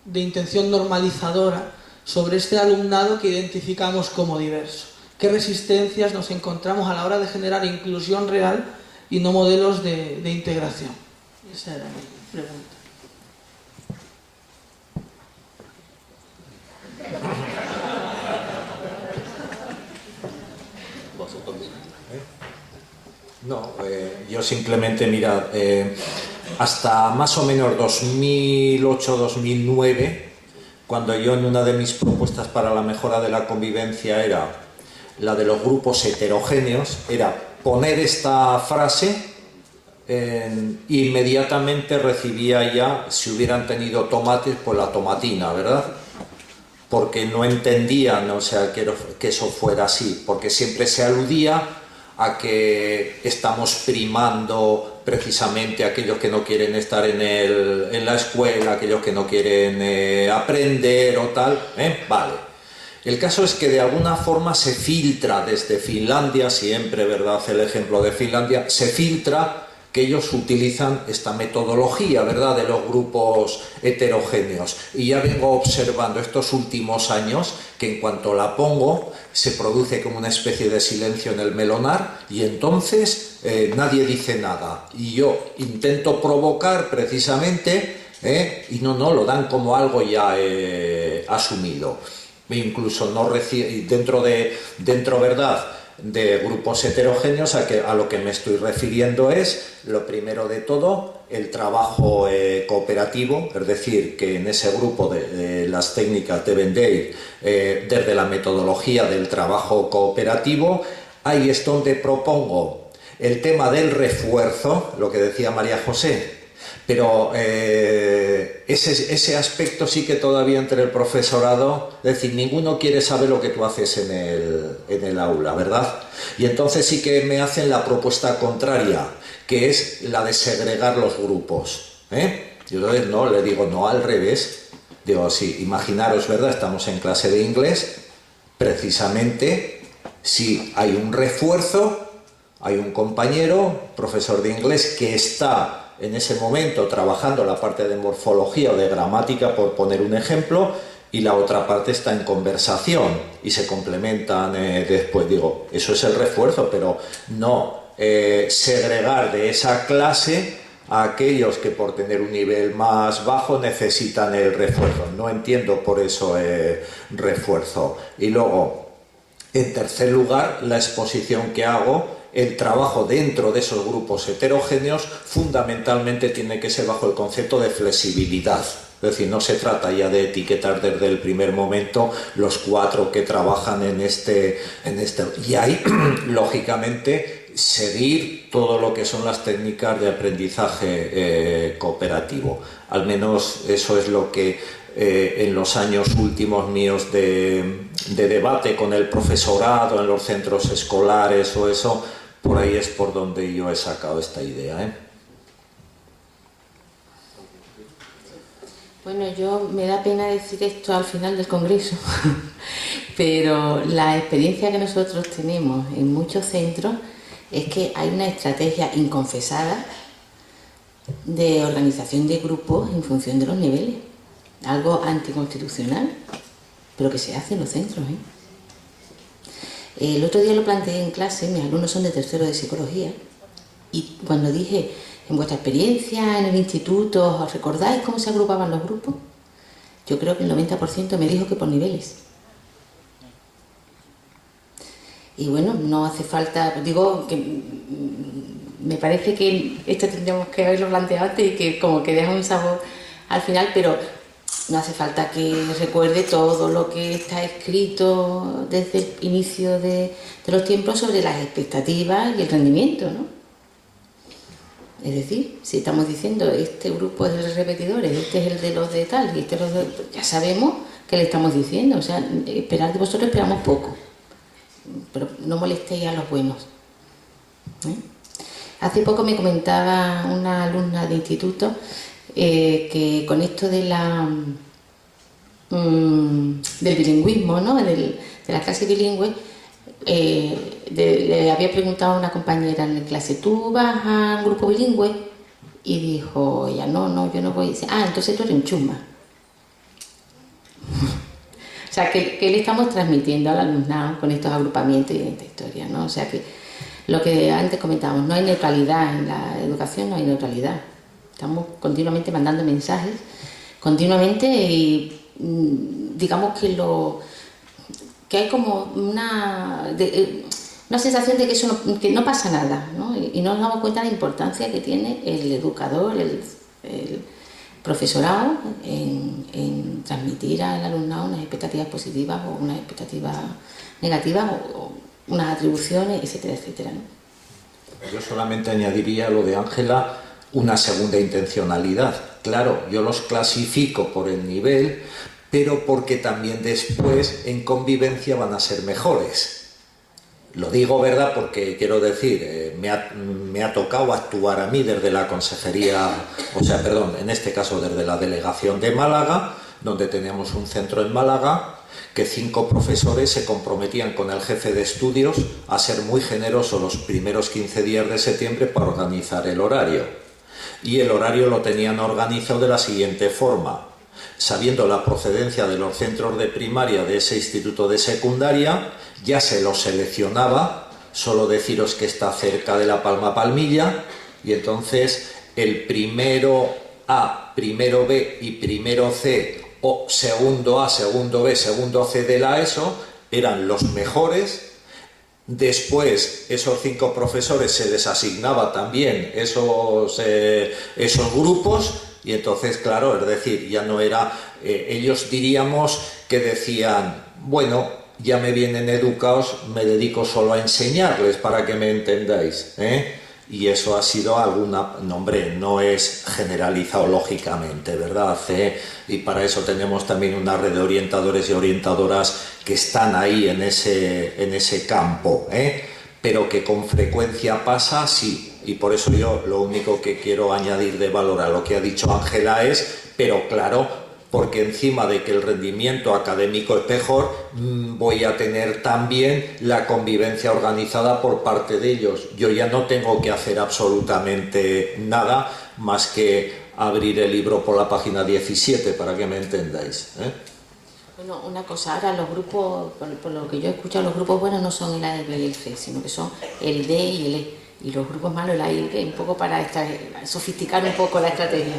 de intención normalizadora sobre este alumnado que identificamos como diverso? ¿Qué resistencias nos encontramos a la hora de generar inclusión real y no modelos de integración? Esa era mi pregunta. No, yo simplemente, mirad, hasta más o menos 2008-2009, cuando yo en una de mis propuestas para la mejora de la convivencia era la de los grupos heterogéneos, era poner esta frase, inmediatamente recibía ya, si hubieran tenido tomates, pues la tomatina, ¿verdad? Porque no entendían, o sea, que eso fuera así, porque siempre se aludía a que estamos primando precisamente a aquellos que no quieren estar en la escuela, aquellos que no quieren aprender o tal, vale. El caso es que de alguna forma se filtra desde Finlandia, siempre, ¿verdad?, el ejemplo de Finlandia, se filtra que ellos utilizan esta metodología, ¿verdad?, de los grupos heterogéneos. Y ya vengo observando estos últimos años que en cuanto la pongo se produce como una especie de silencio en el melonar y entonces nadie dice nada. Y yo intento provocar precisamente y no, lo dan como algo ya asumido. Incluso no dentro, ¿verdad?, de grupos heterogéneos, a lo que me estoy refiriendo es, lo primero de todo, el trabajo cooperativo, es decir, que en ese grupo de las técnicas deben de ir desde la metodología del trabajo cooperativo. Ahí es donde propongo el tema del refuerzo, lo que decía María José, pero ese aspecto sí que todavía entre el profesorado, es decir, ninguno quiere saber lo que tú haces en el aula, ¿verdad? Y entonces sí que me hacen la propuesta contraria, que es la de segregar los grupos, Yo entonces no, le digo, no, al revés. Digo, sí, imaginaros, ¿verdad? Estamos en clase de inglés, precisamente, si hay un refuerzo, hay un compañero, profesor de inglés, que está en ese momento trabajando la parte de morfología o de gramática, por poner un ejemplo, y la otra parte está en conversación y se complementan después. Digo, eso es el refuerzo, pero no segregar de esa clase a aquellos que por tener un nivel más bajo necesitan el refuerzo. No entiendo por eso refuerzo. Y luego, en tercer lugar, la exposición que hago, el trabajo dentro de esos grupos heterogéneos fundamentalmente tiene que ser bajo el concepto de flexibilidad. Es decir, no se trata ya de etiquetar desde el primer momento los 4 que trabajan en este. Y ahí, lógicamente, seguir todo lo que son las técnicas de aprendizaje cooperativo. Al menos eso es lo que en los años últimos míos de debate con el profesorado en los centros escolares o eso, por ahí es por donde yo he sacado esta idea, Bueno, me da pena decir esto al final del congreso, pero la experiencia que nosotros tenemos en muchos centros es que hay una estrategia inconfesada de organización de grupos en función de los niveles. Algo anticonstitucional, pero que se hace en los centros, El otro día lo planteé en clase, mis alumnos son de tercero de psicología, y cuando dije, en vuestra experiencia en el instituto, ¿os recordáis cómo se agrupaban los grupos? Yo creo que el 90% me dijo que por niveles. Y bueno, no hace falta, digo que me parece que esto tendríamos que haberlo planteado antes y que como que deja un sabor al final, pero no hace falta que recuerde todo lo que está escrito desde el inicio de los tiempos sobre las expectativas y el rendimiento, ¿no? Es decir, si estamos diciendo este grupo es de repetidores, este es el de los de tal y este es el de... ya sabemos qué le estamos diciendo, o sea, esperar de vosotros esperamos poco, pero no molestéis a los buenos. Hace poco me comentaba una alumna de instituto que con esto de del bilingüismo, ¿no? de la clase bilingüe, le había preguntado a una compañera en la clase, ¿tú vas a un grupo bilingüe? Y dijo ella, no, yo no voy. Y dice, entonces tú eres un chusma. O sea, ¿qué le estamos transmitiendo al alumnado con estos agrupamientos y esta historia, ¿no? O sea, que lo que antes comentábamos, no hay neutralidad en la educación, no hay neutralidad. Estamos continuamente mandando mensajes, continuamente, y digamos que hay como una sensación de que eso que no pasa nada, ¿no? Y no nos damos cuenta de la importancia que tiene el educador, el profesorado en transmitir al alumnado unas expectativas positivas o unas expectativas negativas o unas atribuciones, etcétera, etcétera, ¿no? Yo solamente añadiría lo de Ángela, una segunda intencionalidad. Claro, yo los clasifico por el nivel, pero porque también después en convivencia van a ser mejores. Lo digo, ¿verdad?, porque quiero decir, me ha tocado actuar a mí desde la consejería, en este caso desde la delegación de Málaga, donde teníamos un centro en Málaga, que 5 profesores se comprometían con el jefe de estudios a ser muy generosos los primeros 15 días de septiembre para organizar el horario. Y el horario lo tenían organizado de la siguiente forma. Sabiendo la procedencia de los centros de primaria de ese instituto de secundaria, ya se los seleccionaba, solo deciros que está cerca de La Palma Palmilla, y entonces el primero A, primero B y primero C, o segundo A, segundo B, segundo C de la ESO, eran los mejores, Después, esos 5 profesores se les asignaba también esos grupos, y entonces, claro, es decir, ya no era... ellos diríamos que decían, bueno, ya me vienen educados, me dedico solo a enseñarles para que me entendáis, ¿eh? Y eso ha sido alguna... No, hombre, no es generalizado lógicamente, ¿verdad? Y para eso tenemos también una red de orientadores y orientadoras que están ahí en ese campo, ¿eh? Pero que con frecuencia pasa, sí. Y por eso yo lo único que quiero añadir de valor a lo que ha dicho Ángela es, pero claro, porque encima de que el rendimiento académico es mejor, voy a tener también la convivencia organizada por parte de ellos. Yo ya no tengo que hacer absolutamente nada más que abrir el libro por la página 17, para que me entendáis, ¿eh? Bueno, una cosa, ahora los grupos, por lo que yo he escuchado, los grupos buenos no son el A, el B y el C, sino que son el D y el E. Y los grupos malos, el A y el B, un poco para sofisticar un poco la estrategia.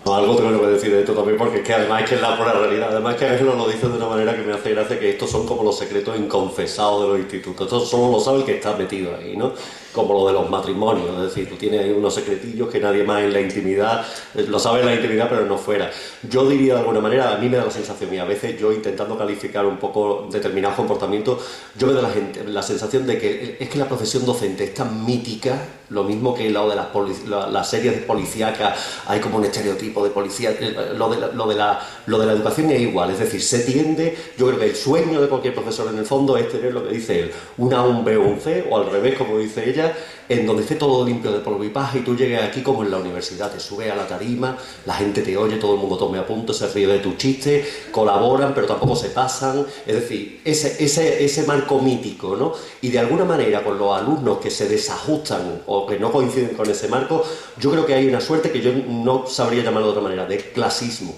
Algo tengo que decir de esto también, porque es que además es que es la pura realidad. Además que Ángel lo dice de una manera que me hace gracia, que estos son como los secretos inconfesados de los institutos. Esto solo lo sabe el que está metido ahí, ¿no? Como lo de los matrimonios, es decir, tú tienes ahí unos secretillos que nadie más en la intimidad, lo sabe en la intimidad pero no fuera. Yo diría de alguna manera, a mí me da la sensación, y a veces yo intentando calificar un poco determinados comportamientos, yo me da la sensación de que es que la profesión docente es tan mítica, lo mismo que lo de las series policíacas, hay como un estereotipo de policía, lo de la educación es igual, es decir, se tiende, yo creo que el sueño de cualquier profesor en el fondo es tener lo que dice él, una A, un B o un C, o al revés, como dice ella, en donde esté todo limpio de polvo y paja y tú llegues aquí como en la universidad, te subes a la tarima, la gente te oye, todo el mundo tome apuntes, se ríe de tus chistes, colaboran pero tampoco se pasan, es decir, ese marco mítico, ¿no? Y de alguna manera con los alumnos que se desajustan o que no coinciden con ese marco, yo creo que hay una suerte que yo no sabría llamarlo de otra manera, de clasismo.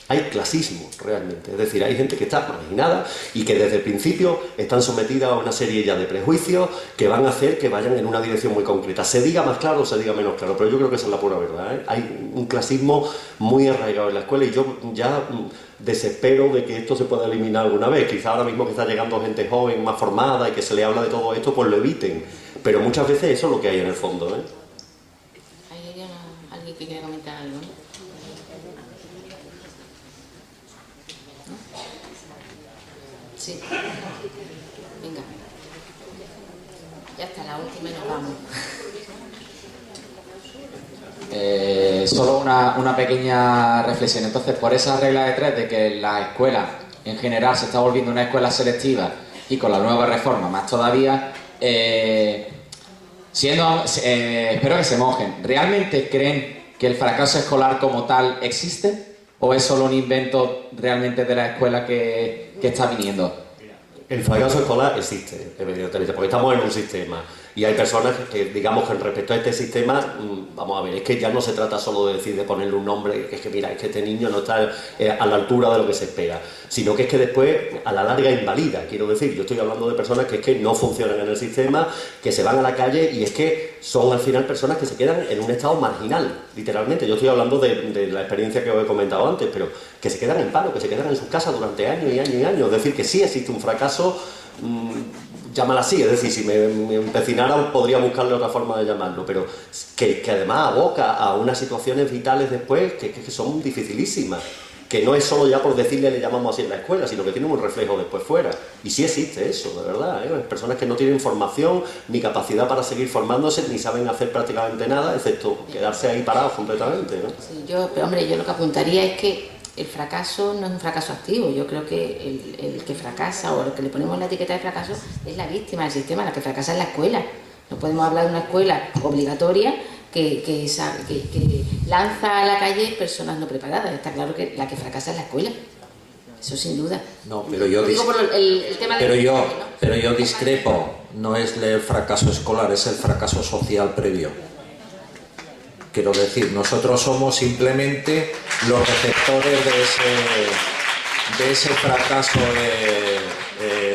Hay clasismo realmente, es decir, hay gente que está marginada y que desde el principio están sometidas a una serie ya de prejuicios que van a hacer que vayan en una dirección muy concreta. Se diga más claro o se diga menos claro, pero yo creo que esa es la pura verdad, ¿eh? Hay un clasismo muy arraigado en la escuela y yo ya desespero de que esto se pueda eliminar alguna vez. Quizá ahora mismo que está llegando gente joven, más formada y que se le habla de todo esto, pues lo eviten. Pero muchas veces eso es lo que hay en el fondo, ¿eh? ¿Hay alguien que quiera comentar algo, ¿no? Sí. Venga. Ya está, la última y nos vamos. Solo una pequeña reflexión. Entonces, por esa regla de 3 de que la escuela en general se está volviendo una escuela selectiva y con la nueva reforma más todavía, espero que se mojen. ¿Realmente creen que el fracaso escolar como tal existe? ¿O es solo un invento realmente de la escuela que está viniendo? El fracaso escolar existe, evidentemente, porque estamos en un sistema y hay personas que, digamos, que respecto a este sistema, vamos a ver, es que ya no se trata solo de decir, de ponerle un nombre, que es que mira, es que este niño no está a la altura de lo que se espera, sino que es que después, a la larga, invalida, quiero decir, yo estoy hablando de personas que es que no funcionan en el sistema, que se van a la calle y es que son al final personas que se quedan en un estado marginal, literalmente. Yo estoy hablando de la experiencia que os he comentado antes, pero que se quedan en paro, que se quedan en sus casas durante años y años y años, es decir, que sí existe un fracaso, llámala así, es decir, si me empecinara podría buscarle otra forma de llamarlo, pero que además aboca a unas situaciones vitales después que son dificilísimas, que no es solo ya por decirle le llamamos así en la escuela, sino que tiene un reflejo después fuera, y sí existe eso, de verdad, ¿eh? Personas que no tienen formación ni capacidad para seguir formándose, ni saben hacer prácticamente nada, excepto quedarse ahí parados completamente, ¿no? Sí, pero hombre, yo lo que apuntaría es que el fracaso no es un fracaso activo. Yo creo que el que fracasa o el que le ponemos la etiqueta de fracaso es la víctima del sistema, la que fracasa es la escuela. No podemos hablar de una escuela obligatoria que lanza a la calle personas no preparadas. Está claro que la que fracasa es la escuela. Eso sin duda. No, pero yo discrepo. No es el fracaso escolar, es el fracaso social previo. Quiero decir, nosotros somos simplemente los receptores de ese fracaso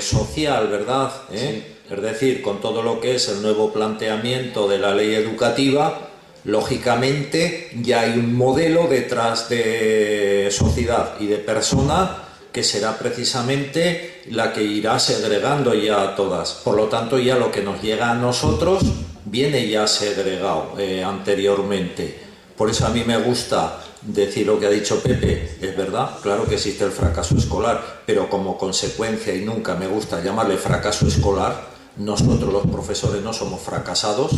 social, ¿verdad? Sí. Es decir, con todo lo que es el nuevo planteamiento de la ley educativa, lógicamente ya hay un modelo detrás de sociedad y de persona que será precisamente la que irá segregando ya a todas. Por lo tanto, ya lo que nos llega a nosotros viene ya segregado anteriormente. Por eso a mí me gusta decir lo que ha dicho Pepe. Es verdad, claro que existe el fracaso escolar, pero como consecuencia, y nunca me gusta llamarle fracaso escolar, nosotros los profesores no somos fracasados.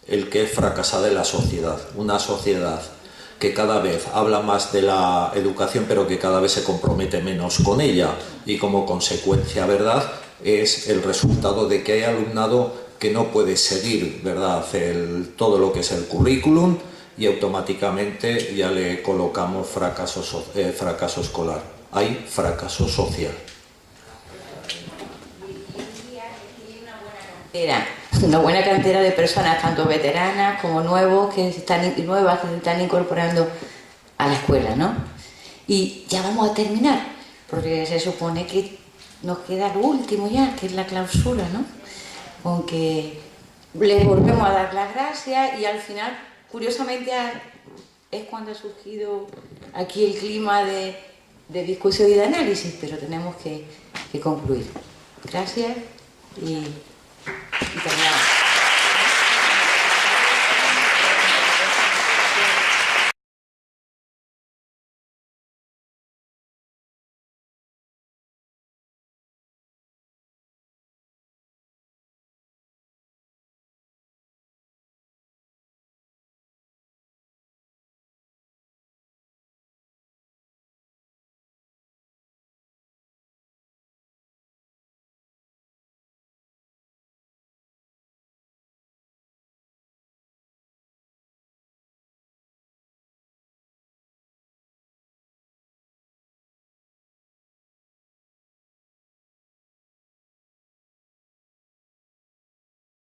El que es fracasada es la sociedad, una sociedad que cada vez habla más de la educación, pero que cada vez se compromete menos con ella, y como consecuencia, ¿verdad?, es el resultado de que hay alumnado que no puede seguir, ¿verdad?, todo lo que es el currículum, y automáticamente ya le colocamos fracaso escolar. Hay fracaso social. Una buena cantera de personas, tanto veteranas como nuevas que se están incorporando a la escuela, ¿no? Y ya vamos a terminar, porque se supone que nos queda lo último ya, que es la clausura, ¿no? Aunque les volvemos a dar las gracias y al final, curiosamente, es cuando ha surgido aquí el clima de discusión y de análisis, pero tenemos que concluir. Gracias y terminamos.